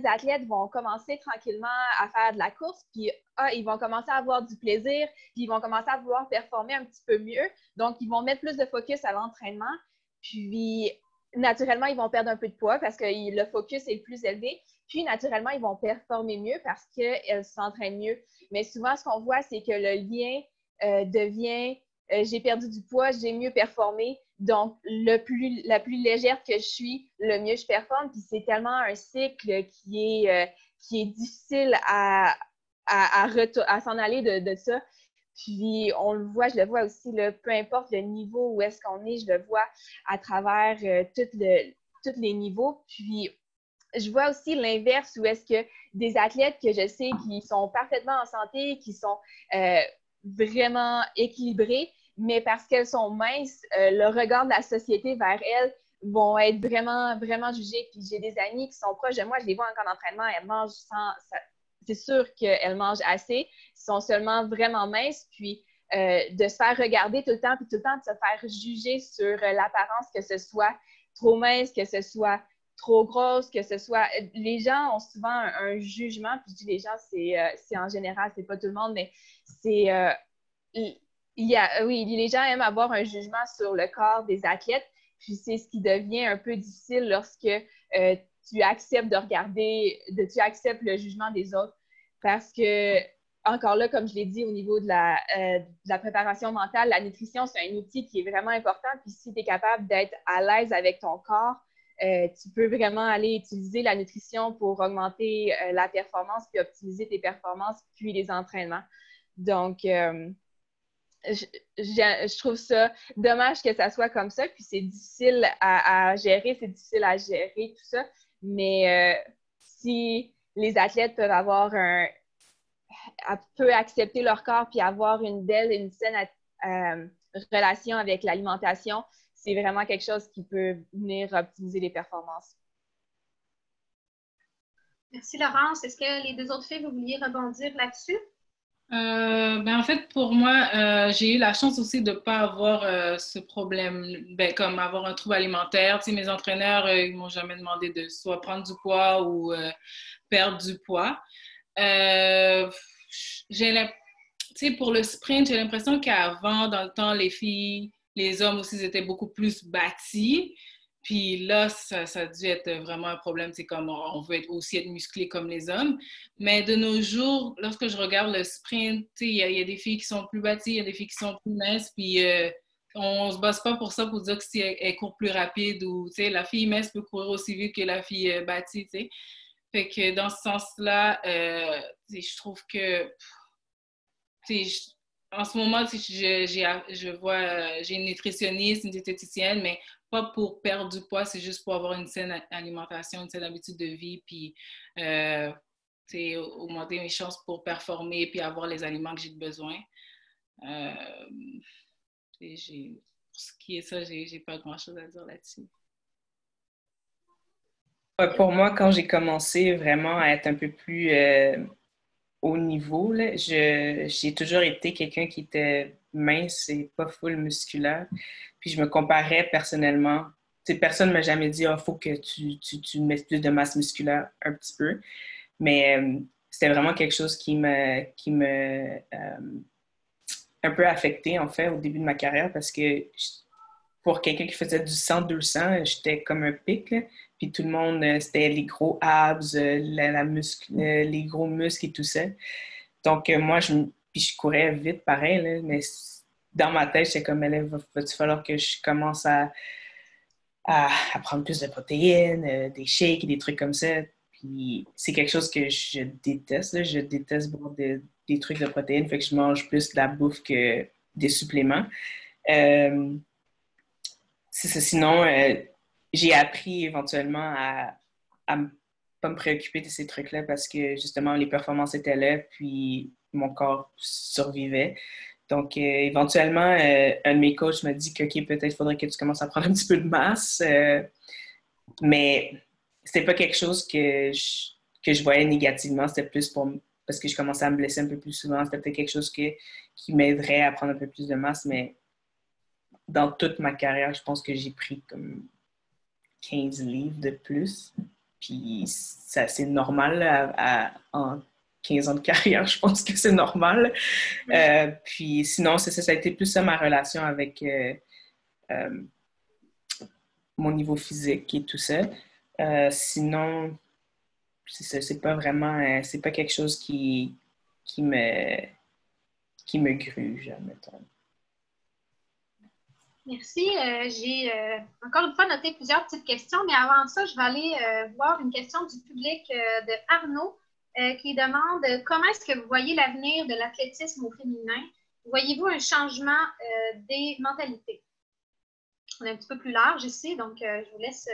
athlètes vont commencer tranquillement à faire de la course, puis ils vont commencer à avoir du plaisir, puis ils vont commencer à vouloir performer un petit peu mieux. Donc, ils vont mettre plus de focus à l'entraînement, puis naturellement, ils vont perdre un peu de poids parce que le focus est plus élevé. Puis, naturellement, ils vont performer mieux parce qu'elles s'entraînent mieux. Mais souvent, ce qu'on voit, c'est que le lien devient j'ai perdu du poids, j'ai mieux performé. Donc, la plus légère que je suis, le mieux je performe. Puis c'est tellement un cycle qui est difficile à s'en aller de ça. Puis on le voit, je le vois aussi, là, peu importe le niveau où est-ce qu'on est, je le vois à travers tous les niveaux. Puis je vois aussi l'inverse où est-ce que des athlètes que je sais qui sont parfaitement en santé, qui sont vraiment équilibrées, mais parce qu'elles sont minces, le regard de la société vers elles vont être vraiment, vraiment jugés. Puis j'ai des amis qui sont proches de moi, je les vois en camp d'entraînement, elles mangent c'est sûr qu'elles mangent assez, ils sont seulement vraiment minces, puis de se faire regarder tout le temps, puis tout le temps de se faire juger sur l'apparence, que ce soit trop mince, que ce soit trop grosse, que ce soit... Les gens ont souvent un jugement, puis je dis les gens, c'est en général, c'est pas tout le monde, mais c'est... oui, les gens aiment avoir un jugement sur le corps des athlètes, puis c'est ce qui devient un peu difficile lorsque tu acceptes tu acceptes le jugement des autres. Parce que, encore là, comme je l'ai dit, au niveau de la préparation mentale, la nutrition, c'est un outil qui est vraiment important. Puis si tu es capable d'être à l'aise avec ton corps, tu peux vraiment aller utiliser la nutrition pour augmenter la performance, puis optimiser tes performances, puis les entraînements. Donc, je trouve ça dommage que ça soit comme ça, puis c'est difficile à gérer, tout ça. Mais si les athlètes peuvent accepter leur corps puis avoir une saine relation avec l'alimentation, c'est vraiment quelque chose qui peut venir optimiser les performances. Merci Laurence. Est-ce que les deux autres filles, vous vouliez rebondir là-dessus? En fait, pour moi, j'ai eu la chance aussi de ne pas avoir ce problème, comme avoir un trouble alimentaire. Tu sais, mes entraîneurs, ils ne m'ont jamais demandé de soit prendre du poids ou perdre du poids. Tu sais, pour le sprint, j'ai l'impression qu'avant, dans le temps, les filles, les hommes aussi, ils étaient beaucoup plus bâtis. Puis là, ça a dû être vraiment un problème. C'est comme on veut aussi être musclé comme les hommes. Mais de nos jours, lorsque je regarde le sprint, il y a des filles qui sont plus bâties, il y a des filles qui sont plus minces. Puis on se base pas pour ça pour dire que si elle court plus rapide ou la fille mince peut courir aussi vite que la fille bâtie. T'sais. Fait que dans ce sens-là, je trouve que en ce moment, je vois, j'ai une nutritionniste, une diététicienne, mais pas pour perdre du poids, c'est juste pour avoir une saine alimentation, une saine habitude de vie, puis augmenter mes chances pour performer, puis avoir les aliments que j'ai besoin. Pour ce qui est ça, j'ai pas grand-chose à dire là-dessus. Pour moi, quand j'ai commencé vraiment à être un peu plus haut niveau, là, j'ai toujours été quelqu'un qui était mince et pas full musculaire. Puis je me comparais personnellement. Personne ne m'a jamais dit « faut que tu mettes plus de masse musculaire un petit peu ». Mais c'était vraiment quelque chose qui m'a un peu affecté en fait au début de ma carrière parce que pour quelqu'un qui faisait du 100-200, j'étais comme un pic. Là. Puis tout le monde, c'était les gros abs, les gros muscles et tout ça. Donc moi, je courais vite pareil, là, mais dans ma tête, j'étais comme, va-t-il falloir que je commence à prendre plus de protéines, des shakes et des trucs comme ça. Puis c'est quelque chose que je déteste, là. Je déteste boire des trucs de protéines, fait que je mange plus de la bouffe que des suppléments. Euh, c'est ça. Sinon, j'ai appris éventuellement à pas me préoccuper de ces trucs-là parce que justement, les performances étaient là, puis mon corps survivait. Donc, éventuellement, un de mes coachs m'a dit que, OK, peut-être faudrait que tu commences à prendre un petit peu de masse, mais c'était pas quelque chose que je voyais négativement, c'était plus parce que je commençais à me blesser un peu plus souvent, c'était peut-être quelque chose qui m'aiderait à prendre un peu plus de masse, mais dans toute ma carrière, je pense que j'ai pris comme 15 livres de plus. Puis c'est normal en 15 ans de carrière, je pense que c'est normal. Puis sinon, ça a été plus ça ma relation avec euh, mon niveau physique et tout ça. Sinon, c'est pas vraiment, c'est pas quelque chose qui me, qui me gruge, admettons. Merci. J'ai encore une fois noté plusieurs petites questions, mais avant ça, je vais aller voir une question du public de Arnaud qui demande comment est-ce que vous voyez l'avenir de l'athlétisme au féminin? Voyez-vous un changement des mentalités? On est un petit peu plus large ici, donc je vous laisse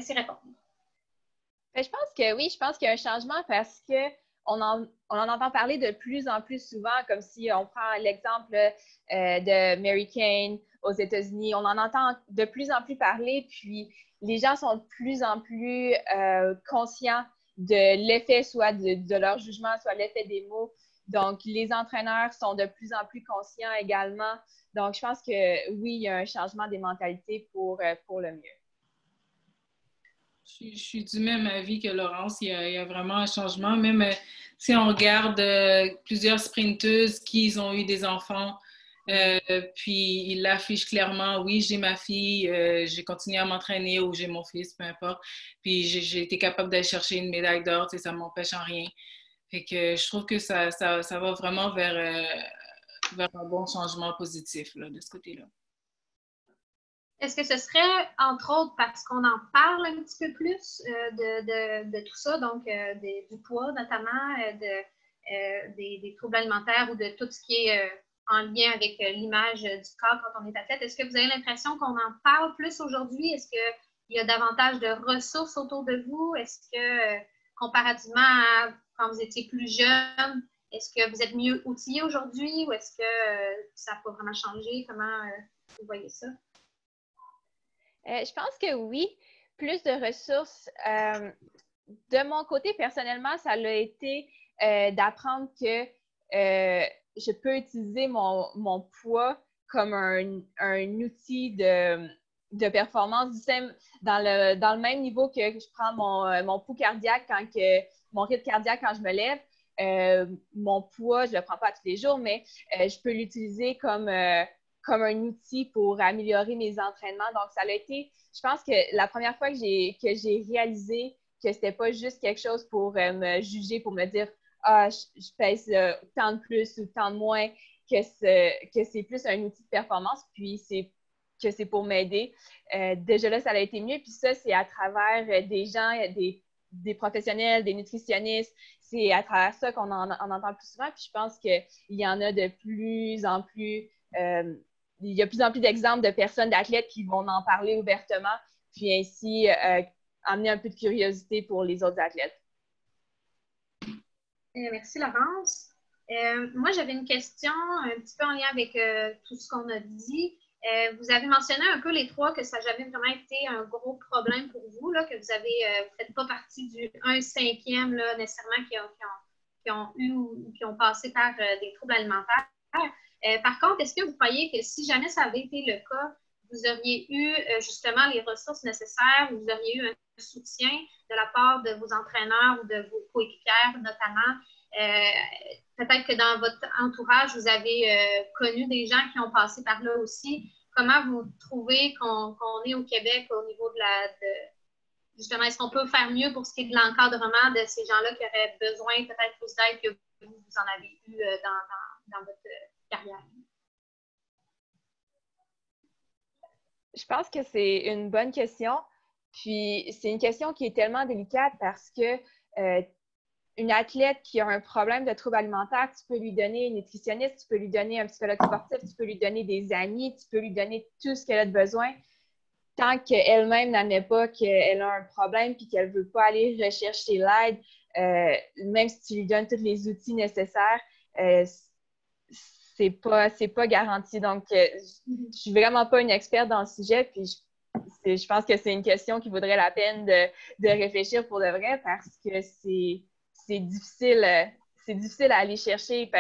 y répondre. Je pense que oui, je pense qu'il y a un changement parce que on en entend parler de plus en plus souvent, comme si on prend l'exemple de Mary Cain aux États-Unis. On en entend de plus en plus parler, puis les gens sont de plus en plus conscients de l'effet soit de leur jugement, soit l'effet des mots. Donc, les entraîneurs sont de plus en plus conscients également. Donc, je pense que oui, il y a un changement des mentalités pour le mieux. Je suis du même avis que Laurence. Il y a vraiment un changement. Même si on regarde plusieurs sprinteuses qui ont eu des enfants, puis ils l'affichent clairement. Oui, j'ai ma fille, j'ai continué à m'entraîner ou j'ai mon fils, peu importe. Puis j'ai été capable d'aller chercher une médaille d'or, ça ne m'empêche en rien. Fait que je trouve que ça va vraiment vers un bon changement positif là, de ce côté-là. Est-ce que ce serait, entre autres, parce qu'on en parle un petit peu plus de tout ça, donc du poids notamment, des troubles alimentaires ou de tout ce qui est en lien avec l'image du corps quand on est athlète? Est-ce que vous avez l'impression qu'on en parle plus aujourd'hui? Est-ce qu'il y a davantage de ressources autour de vous? Est-ce que, comparativement à quand vous étiez plus jeune, est-ce que vous êtes mieux outillé aujourd'hui ou est-ce que ça n'a pas vraiment changé? Comment vous voyez ça? Je pense que oui, plus de ressources. De mon côté, personnellement, ça a été d'apprendre que je peux utiliser mon poids comme un outil de performance dans le même niveau que je prends mon pouls cardiaque mon rythme cardiaque quand je me lève. Mon poids, je ne le prends pas tous les jours, mais je peux l'utiliser comme un outil pour améliorer mes entraînements. Donc, ça a été, je pense que la première fois que j'ai réalisé que c'était pas juste quelque chose pour me juger, pour me dire « Ah, je pèse tant de plus ou tant de moins », que c'est plus un outil de performance, puis que c'est pour m'aider. Déjà là, ça a été mieux. Puis ça, c'est à travers des gens, des professionnels, des nutritionnistes. C'est à travers ça qu'on en entend plus souvent. Puis je pense qu'il y en a de plus en plus il y a de plus en plus d'exemples de personnes, d'athlètes qui vont en parler ouvertement, puis ainsi amener un peu de curiosité pour les autres athlètes. Merci, Laurence. Moi, j'avais une question un petit peu en lien avec tout ce qu'on a dit. Vous avez mentionné un peu les trois que ça n'a jamais vraiment été un gros problème pour vous, là, que vous ne faites pas partie du 1/5 là, nécessairement qui ont eu ou qui ont passé par des troubles alimentaires. Par contre, est-ce que vous croyez que si jamais ça avait été le cas, vous auriez eu justement les ressources nécessaires, vous auriez eu un soutien de la part de vos entraîneurs ou de vos coéquipières notamment? Peut-être que dans votre entourage, vous avez connu des gens qui ont passé par là aussi. Comment vous trouvez qu'on est au Québec au niveau justement, est-ce qu'on peut faire mieux pour ce qui est de l'encadrement de ces gens-là qui auraient besoin peut-être plus d'aide que vous en avez eu dans votre carrière? Je pense que c'est une bonne question. Puis, c'est une question qui est tellement délicate parce que une athlète qui a un problème de trouble alimentaire, tu peux lui donner une nutritionniste, tu peux lui donner un psychologue sportif, tu peux lui donner des amis, tu peux lui donner tout ce qu'elle a de besoin. Tant qu'elle-même n'admet pas qu'elle a un problème puis qu'elle ne veut pas aller rechercher l'aide, même si tu lui donnes tous les outils nécessaires, c'est pas garanti. Donc, je suis vraiment pas une experte dans le sujet, puis je pense que c'est une question qui vaudrait la peine de réfléchir pour de vrai parce que c'est difficile à aller chercher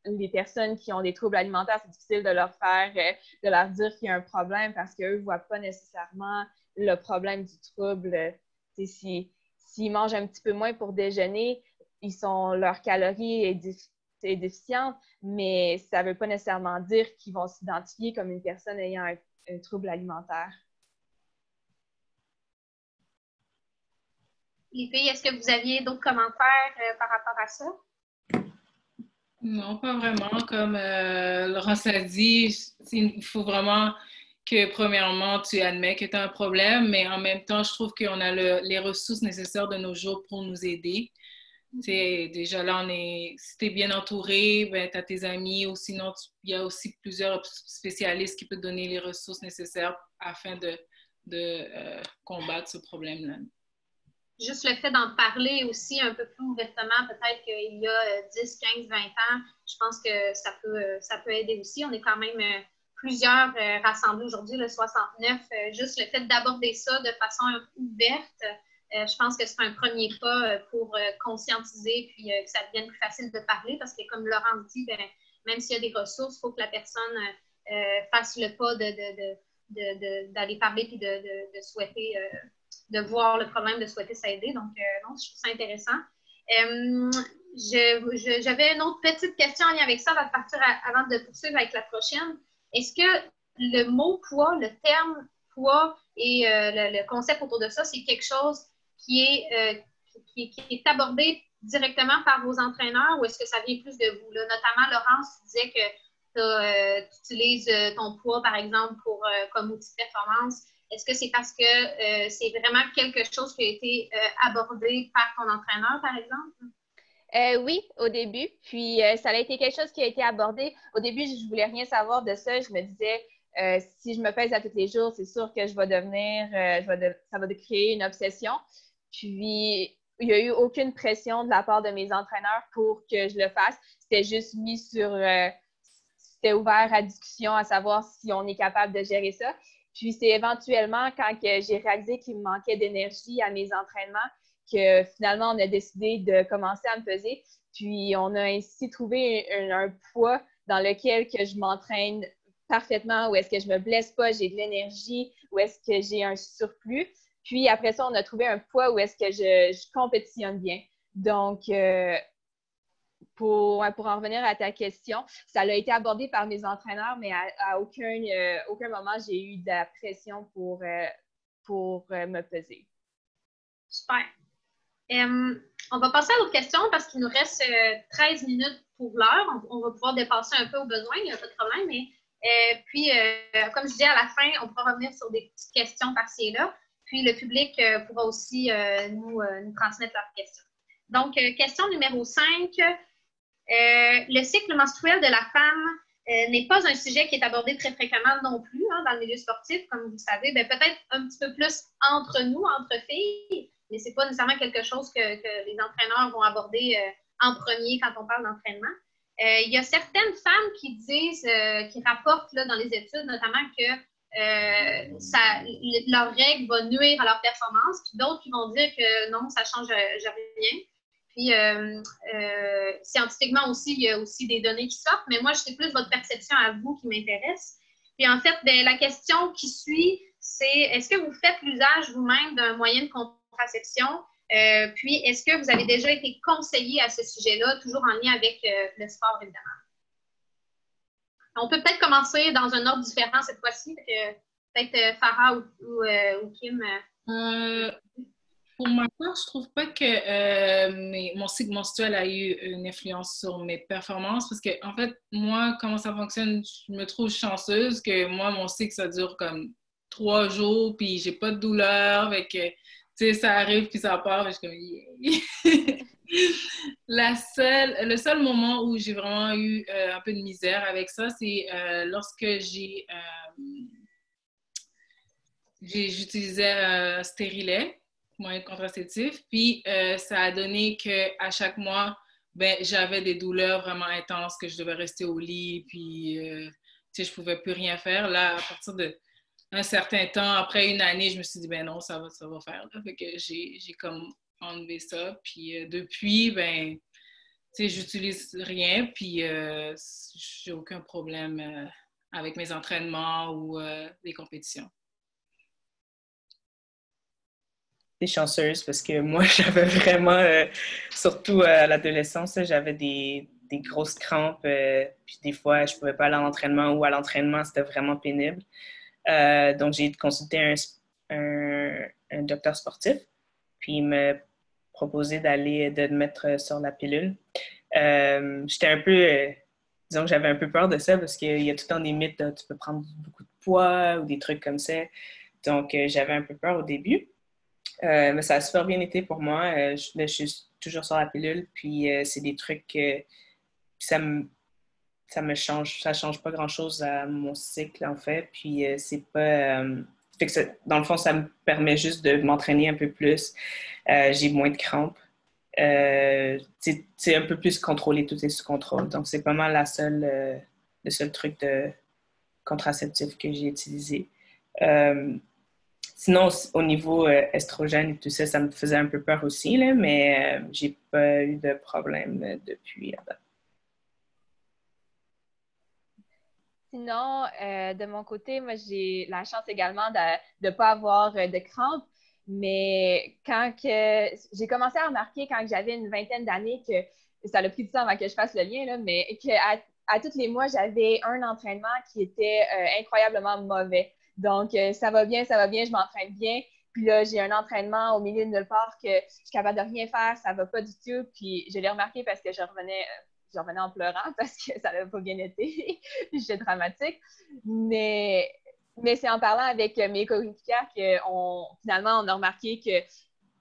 les personnes qui ont des troubles alimentaires. C'est difficile de leur de leur dire qu'il y a un problème parce qu'eux ne voient pas nécessairement le problème du trouble. S'ils mangent un petit peu moins pour déjeuner, leur calorie est déficiente, mais ça ne veut pas nécessairement dire qu'ils vont s'identifier comme une personne ayant un trouble alimentaire. Les filles, est-ce que vous aviez d'autres commentaires par rapport à ça? Non, pas vraiment. Comme Laurence l'a dit, il faut vraiment que, premièrement, tu admets que tu as un problème, mais en même temps, je trouve qu'on a les ressources nécessaires de nos jours pour nous aider. Déjà là, si tu es bien entouré, ben, tu as tes amis, ou sinon, il y a aussi plusieurs spécialistes qui peuvent te donner les ressources nécessaires afin de combattre ce problème-là. Juste le fait d'en parler aussi un peu plus ouvertement, peut-être qu'il y a 10, 15, 20 ans, je pense que ça peut aider aussi. On est quand même plusieurs rassemblés aujourd'hui, le 69. Juste le fait d'aborder ça de façon ouverte, je pense que c'est un premier pas pour conscientiser puis que ça devienne plus facile de parler parce que, comme Laurent dit, même s'il y a des ressources, il faut que la personne fasse le pas d'aller parler puis de souhaiter de voir le problème, de souhaiter s'aider. Donc, non, je trouve ça intéressant. J'avais une autre petite question en lien avec ça avant de poursuivre avec la prochaine. Est-ce que le mot poids, le terme poids et le concept autour de ça, c'est quelque chose qui est abordé directement par vos entraîneurs ou est-ce que ça vient plus de vous? Là, notamment, Laurence, tu disais que tu utilises ton poids, par exemple, comme outil de performance. Est-ce que c'est parce que c'est vraiment quelque chose qui a été abordé par ton entraîneur, par exemple? Oui, au début. Puis, ça a été quelque chose qui a été abordé. Au début, je ne voulais rien savoir de ça. Je me disais, si je me pèse à tous les jours, c'est sûr que je vais devenir, ça va créer une obsession. Puis, il n'y a eu aucune pression de la part de mes entraîneurs pour que je le fasse. C'était juste mis c'était ouvert à discussion, à savoir si on est capable de gérer ça. Puis, c'est éventuellement, quand j'ai réalisé qu'il me manquait d'énergie à mes entraînements, que finalement, on a décidé de commencer à me peser. Puis, on a ainsi trouvé un poids dans lequel que je m'entraîne parfaitement, où est-ce que je me blesse pas, j'ai de l'énergie, où est-ce que j'ai un surplus. Puis, après ça, on a trouvé un poids où est-ce que je compétitionne bien. Donc, pour en revenir à ta question, ça a été abordé par mes entraîneurs, mais à aucun moment, j'ai eu de la pression pour me peser. Super. On va passer à l'autre question parce qu'il nous reste 13 minutes pour l'heure. On va pouvoir dépasser un peu au besoin, il n'y a pas de problème. Mais, puis, comme je disais, à la fin, on pourra revenir sur des petites questions par-ci et là. Puis, le public pourra aussi nous transmettre leurs questions. Donc, question numéro 5. Le cycle menstruel de la femme n'est pas un sujet qui est abordé très fréquemment non plus dans le milieu sportif, comme vous le savez. Peut-être un petit peu plus entre nous, entre filles, mais ce n'est pas nécessairement quelque chose que les entraîneurs vont aborder en premier quand on parle d'entraînement. Il y a certaines femmes qui disent, qui rapportent là, dans les études notamment que leur règle va nuire à leur performance, puis d'autres qui vont dire que non, ça ne change rien. Puis, scientifiquement aussi, il y a aussi des données qui sortent, mais moi, c'est plus votre perception à vous qui m'intéresse. Puis, en fait, la question qui suit, c'est est-ce que vous faites l'usage vous-même d'un moyen de contraception? Puis, est-ce que vous avez déjà été conseillé à ce sujet-là, toujours en lien avec le sport, évidemment? On peut peut-être commencer dans un ordre différent cette fois-ci. Peut-être Farah ou Kim. Pour ma part, je trouve pas que mon cycle menstruel a eu une influence sur mes performances parce que, en fait, moi, comment ça fonctionne, je me trouve chanceuse que moi, mon cycle, ça dure comme 3 jours, puis j'ai pas de douleur. Fait que, tu sais, ça arrive, puis ça part. Je suis comme, yeah. Le seul moment où j'ai vraiment eu un peu de misère avec ça, c'est lorsque j'utilisais un stérilet, moyen contraceptif, puis ça a donné qu'à chaque mois, ben, j'avais des douleurs vraiment intenses, que je devais rester au lit, puis tu sais, je pouvais plus rien faire. Là, à partir d'un certain temps, après une année, je me suis dit, ben non, ça va faire. Là. Fait que j'ai comme enlevé ça, puis depuis, ben, tu sais, j'utilise rien, puis j'ai aucun problème avec mes entraînements ou les compétitions. T'es chanceuse parce que moi, j'avais vraiment, surtout à l'adolescence, j'avais des grosses crampes. Puis des fois, je pouvais pas aller à l'entraînement ou à l'entraînement, c'était vraiment pénible. Donc, j'ai consulté un docteur sportif. Puis, il m'a proposé de me mettre sur la pilule. J'étais un peu, disons que j'avais un peu peur de ça parce qu'il y a tout le temps des mythes, tu peux prendre beaucoup de poids ou des trucs comme ça. Donc, j'avais un peu peur au début. Mais ça a super bien été pour moi. Je suis toujours sur la pilule, puis c'est des trucs que ça change pas grand-chose à mon cycle, en fait. Puis c'est pas... fait que dans le fond, ça me permet juste de m'entraîner un peu plus. J'ai moins de crampes. C'est un peu plus contrôlé, tout est sous contrôle. Donc, c'est pas mal le seul truc de contraceptif que j'ai utilisé. Sinon, au niveau estrogène et tout ça, ça me faisait un peu peur aussi, là, mais j'ai pas eu de problème depuis. Sinon, de mon côté, moi, j'ai la chance également de ne pas avoir de crampes, mais j'ai commencé à remarquer quand j'avais une vingtaine d'années que ça a pris du temps avant que je fasse le lien, là, mais à tous les mois, j'avais un entraînement qui était incroyablement mauvais. Donc, ça va bien, je m'entraîne bien. Puis là, j'ai un entraînement au milieu de nulle part que je suis capable de rien faire, ça va pas du tout. Puis je l'ai remarqué parce que je revenais en pleurant parce que ça n'avait pas bien été. J'étais dramatique. Mais c'est en parlant avec mes coéquipières finalement, on a remarqué que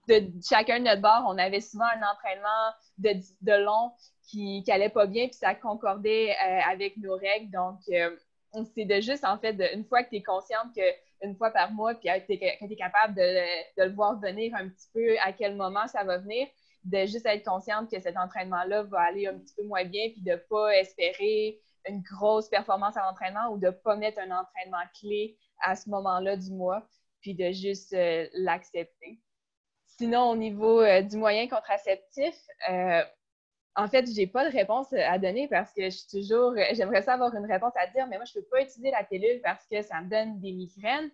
de chacun de notre bord, on avait souvent un entraînement de long qui n'allait pas bien, puis ça concordait avec nos règles. Donc, c'est de juste, en fait, une fois que tu es consciente qu'une fois par mois, puis que tu es capable de le voir venir un petit peu à quel moment ça va venir, de juste être consciente que cet entraînement-là va aller un petit peu moins bien, puis de ne pas espérer une grosse performance à l'entraînement ou de ne pas mettre un entraînement clé à ce moment-là du mois, puis de juste l'accepter. Sinon, au niveau du moyen contraceptif, en fait, j'ai pas de réponse à donner parce que j'aimerais ça avoir une réponse à dire, mais moi, je peux pas utiliser la pilule parce que ça me donne des migraines.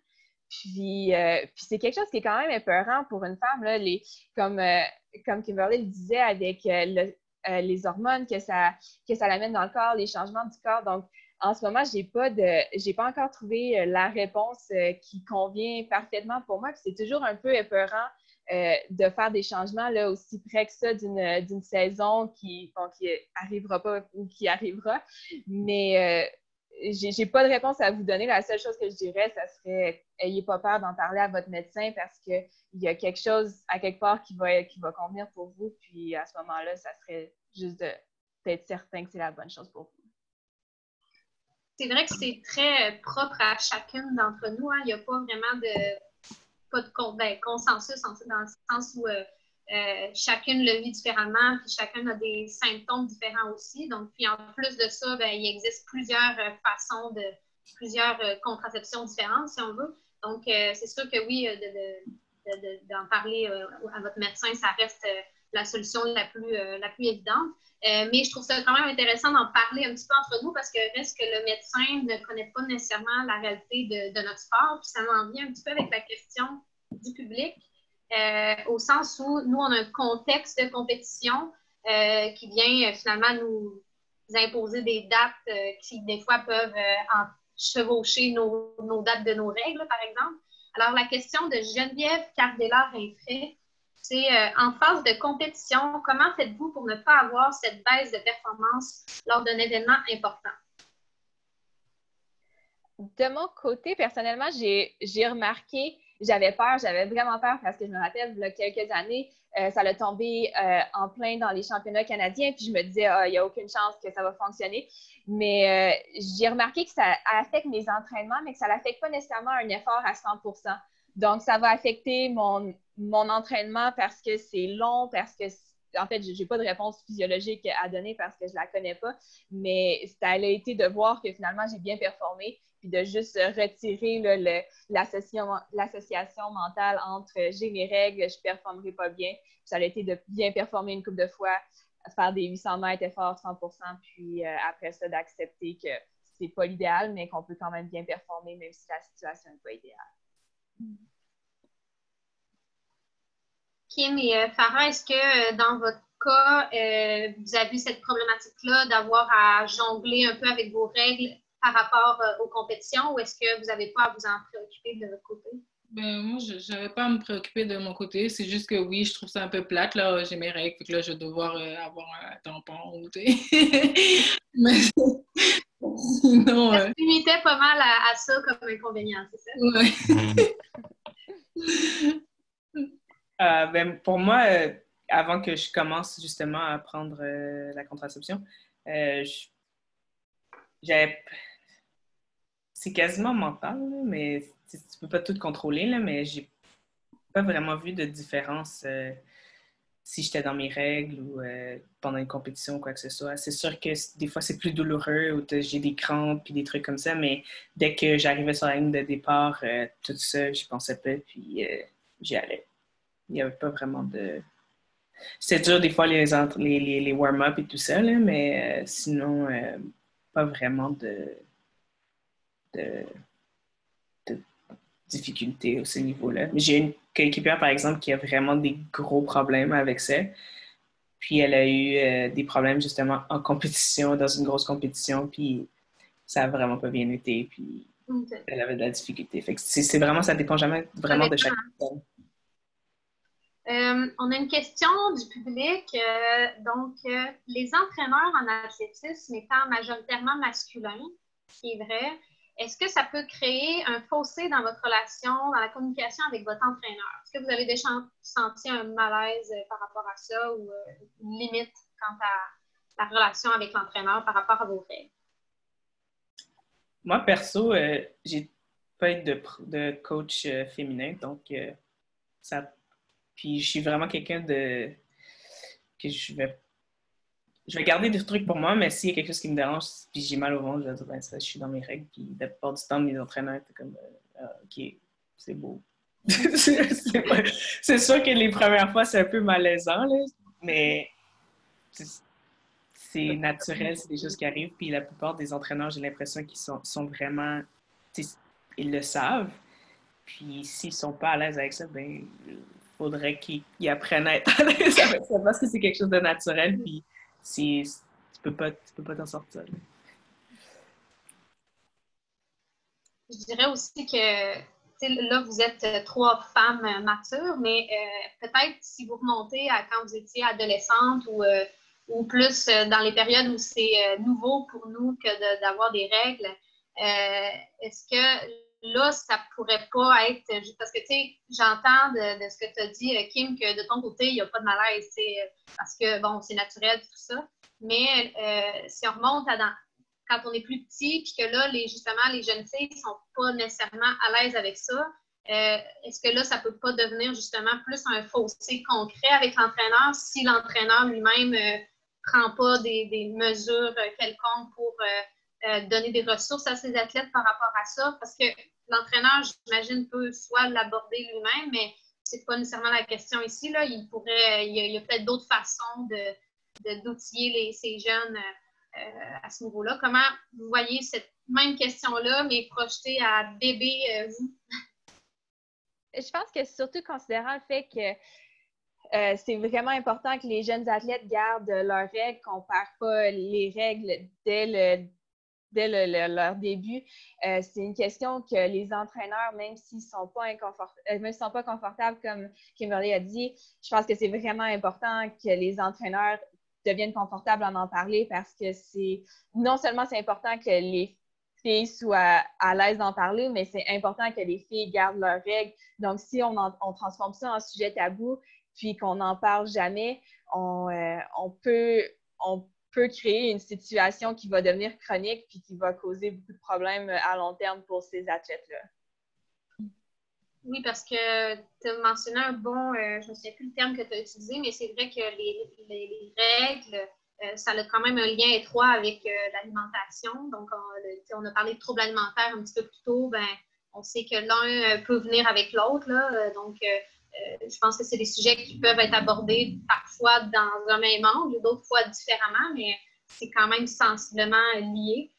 Puis c'est quelque chose qui est quand même épeurant pour une femme, là, comme Kimberly le disait, avec les hormones que ça l'amène dans le corps, les changements du corps. Donc, en ce moment, j'ai pas encore trouvé la réponse qui convient parfaitement pour moi. Puis c'est toujours un peu épeurant de faire des changements là, aussi près que ça d'une saison qui arrivera pas ou qui arrivera. Mais j'ai pas de réponse à vous donner. La seule chose que je dirais, ça serait ayez pas peur d'en parler à votre médecin parce qu'il y a quelque chose à quelque part qui va convenir pour vous. Puis à ce moment-là, ça serait juste d'être certain que c'est la bonne chose pour vous. C'est vrai que c'est très propre à chacune d'entre nous. Hein. Il n'y a pas vraiment de consensus dans le sens où chacune le vit différemment, puis chacun a des symptômes différents aussi. Donc, puis en plus de ça, il existe plusieurs façons plusieurs contraceptions différentes, si on veut. Donc, c'est sûr que oui, d'en parler à votre médecin, ça reste la solution la plus évidente. Mais je trouve ça quand même intéressant d'en parler un petit peu entre nous parce que reste que le médecin ne connaît pas nécessairement la réalité de notre sport. Puis ça m'en vient un petit peu avec la question du public, au sens où nous, on a un contexte de compétition qui vient finalement nous imposer des dates qui, des fois, peuvent chevaucher nos dates de nos règles, par exemple. Alors, la question de Geneviève Cardella-Rinfray, c'est en phase de compétition, comment faites-vous pour ne pas avoir cette baisse de performance lors d'un événement important? De mon côté, personnellement, j'ai remarqué, j'avais vraiment peur parce que je me rappelle, il y a quelques années, ça a tombé en plein dans les championnats canadiens, puis je me disais, il n'y a aucune chance que ça va fonctionner. Mais j'ai remarqué que ça affecte mes entraînements, mais que ça n'affecte pas nécessairement un effort à 100%. Donc, ça va affecter mon entraînement parce que c'est long, parce que, en fait, je n'ai pas de réponse physiologique à donner parce que je ne la connais pas, mais ça a été de voir que finalement, j'ai bien performé, puis de juste retirer là, l'association mentale entre j'ai mes règles, je ne performerai pas bien. Puis ça a été de bien performer une couple de fois, faire des 800 mètres effort 100%, puis après ça, d'accepter que c'est pas l'idéal, mais qu'on peut quand même bien performer, même si la situation n'est pas idéale. Kim et Farah, est-ce que dans votre cas, vous avez cette problématique-là d'avoir à jongler un peu avec vos règles par rapport aux compétitions, ou est-ce que vous n'avez pas à vous en préoccuper de votre côté? Ben, moi, je n'avais pas à me préoccuper de mon côté. C'est juste que oui, je trouve ça un peu plate. Là, j'ai mes règles, puis là, je vais devoir avoir un tampon. Mais sinon. Ça se limitait pas mal à ça comme inconvénient, c'est ça? Ouais. Ben, pour moi, avant que je commence justement à prendre la contraception, j'avais. C'est quasiment mental, là, mais tu peux pas tout contrôler, là, mais j'ai pas vraiment vu de différence si j'étais dans mes règles ou pendant une compétition ou quoi que ce soit. C'est sûr que des fois, c'est plus douloureux ou j'ai des crampes et des trucs comme ça, mais dès que j'arrivais sur la ligne de départ, tout ça, j'y pensais pas, puis j'y allais. Il n'y avait pas vraiment de... C'est dur des fois les warm-up et tout ça, là, mais sinon, pas vraiment de, de difficultés à ce niveau-là. Mais j'ai une coéquipière, par exemple, qui a vraiment des gros problèmes avec ça. Puis elle a eu des problèmes justement en compétition, dans une grosse compétition, puis ça a vraiment pas bien été, puis elle avait de la difficulté. Fait que c'est vraiment, ça dépend jamais vraiment de chaque personne. On a une question du public. Les entraîneurs en athlétisme étant majoritairement masculins, ce qui est vrai, est-ce que ça peut créer un fossé dans votre relation, dans la communication avec votre entraîneur? Est-ce que vous avez déjà senti un malaise par rapport à ça ou une limite quant à la relation avec l'entraîneur par rapport à vos règles? Moi, perso, j'ai pas eu de coach féminin, donc ça. Puis je suis vraiment quelqu'un que je vais garder des trucs pour moi, mais s'il y a quelque chose qui me dérange, puis j'ai mal au ventre, je vais dire, ben, ça, je suis dans mes règles. Puis la plupart du temps, mes entraîneurs étaient comme, OK, c'est beau. C'est sûr que les premières fois, c'est un peu malaisant, là, mais c'est naturel, c'est des choses qui arrivent. Puis la plupart des entraîneurs, j'ai l'impression qu'ils sont vraiment, ils le savent. Puis s'ils sont pas à l'aise avec ça, ben, il faudrait qu'ils apprennent à être à l'aise avec ça parce que c'est quelque chose de naturel. Puis tu peux pas t'en sortir. Je dirais aussi que là, vous êtes trois femmes matures, mais peut-être si vous remontez à quand vous étiez adolescente ou plus dans les périodes où c'est nouveau pour nous que d'avoir des règles, est-ce que là, ça pourrait pas être... Parce que, tu sais, j'entends de ce que tu as dit, Kim, que de ton côté, il n'y a pas de malaise, parce que, bon, c'est naturel, tout ça. Mais si on remonte quand on est plus petit, puis que là, justement, les jeunes filles ne sont pas nécessairement à l'aise avec ça, est-ce que là, ça ne peut pas devenir justement plus un fossé concret avec l'entraîneur si l'entraîneur lui-même ne prend pas des mesures quelconques pour donner des ressources à ses athlètes par rapport à ça? Parce que l'entraîneur, j'imagine, peut soit l'aborder lui-même, mais ce n'est pas nécessairement la question ici. Là. Il y a peut-être d'autres façons d'outiller ces jeunes à ce niveau-là. Comment vous voyez cette même question-là, mais projetée à bébé, vous? Je pense que surtout considérant le fait que c'est vraiment important que les jeunes athlètes gardent leurs règles, qu'on ne perd pas les règles dès leur début. C'est une question que les entraîneurs, même s'ils ne sont pas confortables, comme Kimberly a dit, je pense que c'est vraiment important que les entraîneurs deviennent confortables en parler parce que non seulement c'est important que filles soient à l'aise d'en parler, mais c'est important que les filles gardent leurs règles. Donc, si on transforme ça en sujet tabou, puis qu'on n'en parle jamais, on peut créer une situation qui va devenir chronique puis qui va causer beaucoup de problèmes à long terme pour ces athlètes-là. Oui, parce que tu as mentionné un bon, je ne sais plus le terme que tu as utilisé, mais c'est vrai que les règles, ça a quand même un lien étroit avec l'alimentation. Donc, on a parlé de troubles alimentaires un petit peu plus tôt. Ben, on sait que l'un peut venir avec l'autre. Donc, je pense que c'est des sujets qui peuvent être abordés parfois dans un même angle, d'autres fois différemment, mais c'est quand même sensiblement lié.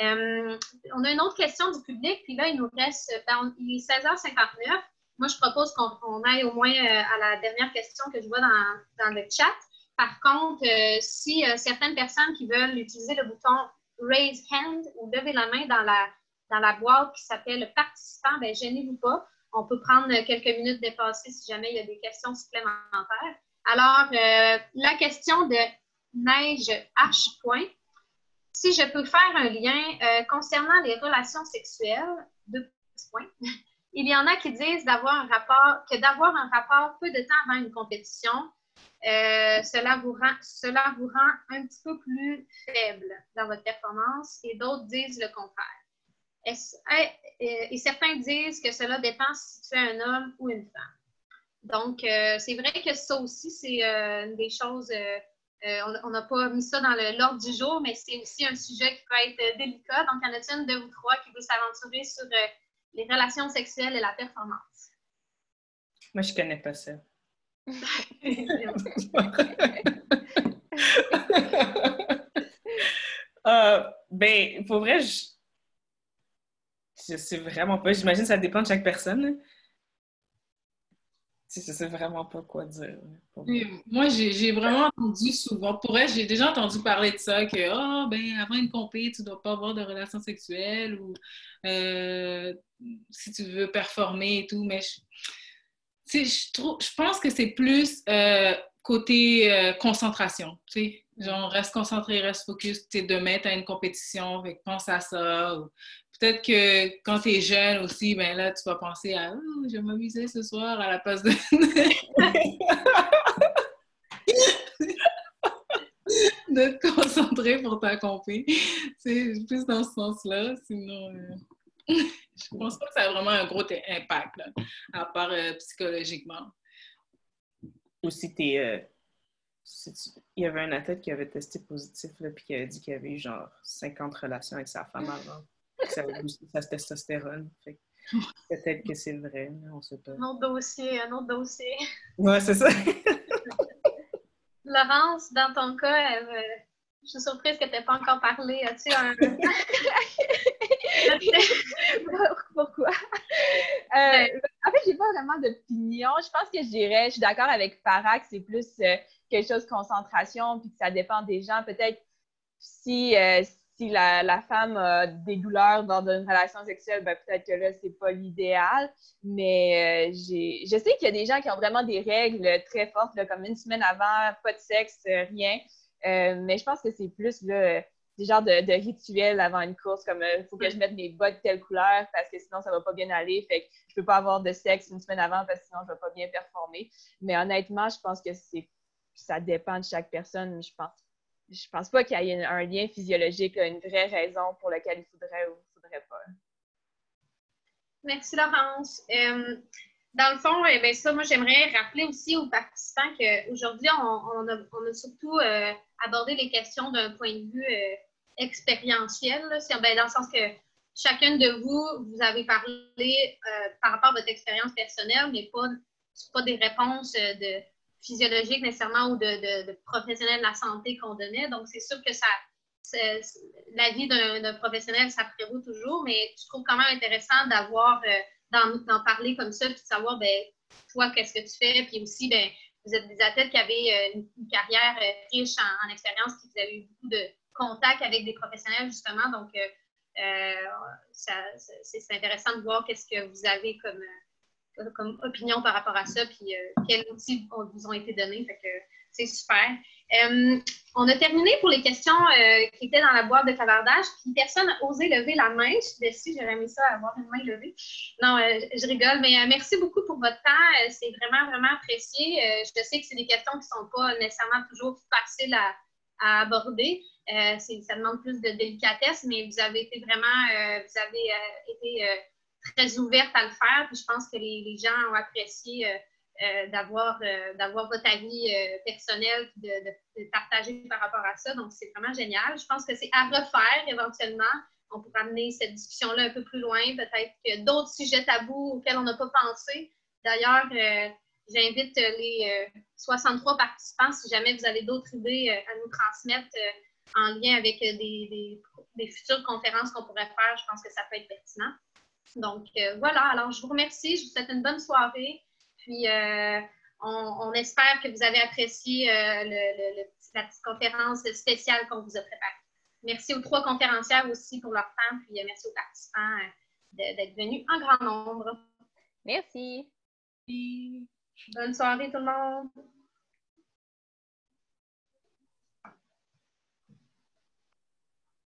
On a une autre question du public, puis là, il nous reste, il est 16h59. Moi, je propose qu'on aille au moins à la dernière question que je vois dans le chat. Par contre, si certaines personnes qui veulent utiliser le bouton Raise Hand ou lever la main dans la boîte qui s'appelle Participant, bien, gênez-vous pas. On peut prendre quelques minutes dépassées si jamais il y a des questions supplémentaires. Alors, la question de Neige H. Si je peux faire un lien concernant les relations sexuelles, 2 petits points, il y en a qui disent d'avoir un rapport peu de temps avant une compétition, cela vous rend un petit peu plus faible dans votre performance et d'autres disent le contraire. Et certains disent que cela dépend si tu es un homme ou une femme. Donc, c'est vrai que ça aussi, c'est des choses... on n'a pas mis ça dans l'ordre du jour, mais c'est aussi un sujet qui peut être délicat. Donc, y en a-t-il une de vous trois qui veut s'aventurer sur les relations sexuelles et la performance? Moi, je connais pas ça. Ben, pour vrai, je sais vraiment pas. J'imagine que ça dépend de chaque personne. Je sais vraiment pas quoi dire. Moi, j'ai vraiment entendu souvent, pour elle, j'ai déjà entendu parler de ça, que avant une compé, tu dois pas avoir de relations sexuelles ou si tu veux performer et tout, mais je pense que c'est plus côté concentration, tu sais. Genre, reste concentré, reste focus. Tu sais, demain, tu as une compétition, fait que pense à ça. Ou peut-être que quand tu es jeune aussi, ben là, tu vas penser à « je vais m'amuser ce soir » à la place de... de te concentrer pour ta compé. C'est plus dans ce sens-là. Sinon, je pense pas que ça a vraiment un gros impact, là, à part psychologiquement. Ou si il y avait un athlète qui avait testé positif, là, puis qui avait dit qu'il avait eu genre 50 relations avec sa femme avant. Ça avait boosté sa testostérone. Fait que peut-être que c'est vrai, mais on sait pas. Un autre dossier. Ouais, c'est ça. Laurence, dans ton cas, je suis surprise que tu n'aies pas encore parlé. As-tu un... Pourquoi? En fait, j'ai pas vraiment d'opinion. Je pense que je suis d'accord avec Farah que c'est plus quelque chose de concentration puis que ça dépend des gens. Peut-être si la femme a des douleurs dans une relation sexuelle, ben peut-être que là, c'est pas l'idéal. Mais je sais qu'il y a des gens qui ont vraiment des règles très fortes, là, comme une semaine avant, pas de sexe, rien. Mais je pense que c'est plus là, des genres de rituels avant une course, comme il faut que je mette mes bottes de telle couleur parce que sinon, ça va pas bien aller. Fait que je peux pas avoir de sexe une semaine avant parce que sinon, je vais pas bien performer. Mais honnêtement, je pense que ça dépend de chaque personne. Je pense pas qu'il y ait un lien physiologique, là, une vraie raison pour laquelle il faudrait ou il faudrait pas. Merci, Laurence. Dans le fond, ben ça, moi, j'aimerais rappeler aussi aux participants qu'aujourd'hui, on a surtout abordé les questions d'un point de vue expérientiel, là, dans le sens que chacune de vous avez parlé par rapport à votre expérience personnelle, mais pas des réponses physiologiques nécessairement ou de professionnels de la santé qu'on donnait. Donc, c'est sûr que la vie d'un professionnel, ça prévaut toujours, mais je trouve quand même intéressant d'en parler comme ça, puis de savoir, ben, toi, qu'est-ce que tu fais, puis aussi, ben, vous êtes des athlètes qui avaient une carrière riche en expérience, puis vous avez eu beaucoup de contacts avec des professionnels, justement, donc c'est intéressant de voir qu'est-ce que vous avez comme opinion par rapport à ça, puis quels outils vous ont été donnés, fait que c'est super. On a terminé pour les questions qui étaient dans la boîte de clavardage, puis personne n'a osé lever la main. Je suis déçue, j'aurais aimé ça avoir une main levée. Non, je rigole, mais merci beaucoup pour votre temps. C'est vraiment, vraiment apprécié. Je sais que c'est des questions qui ne sont pas nécessairement toujours faciles à aborder. Ça demande plus de délicatesse, mais vous avez été vraiment, très ouverte à le faire. Puis je pense que les gens ont apprécié d'avoir votre avis personnel et de partager par rapport à ça. Donc, c'est vraiment génial. Je pense que c'est à refaire éventuellement. On pourra amener cette discussion-là un peu plus loin. Peut-être que d'autres sujets tabous auxquels on n'a pas pensé. D'ailleurs, j'invite les 63 participants, si jamais vous avez d'autres idées à nous transmettre en lien avec des futures conférences qu'on pourrait faire. Je pense que ça peut être pertinent. Donc, voilà. Alors, je vous remercie. Je vous souhaite une bonne soirée. Puis, on espère que vous avez apprécié la petite conférence spéciale qu'on vous a préparée. Merci aux 3 conférencières aussi pour leur temps. Puis, merci aux participants d'être venus en grand nombre. Merci. Bonne soirée tout le monde.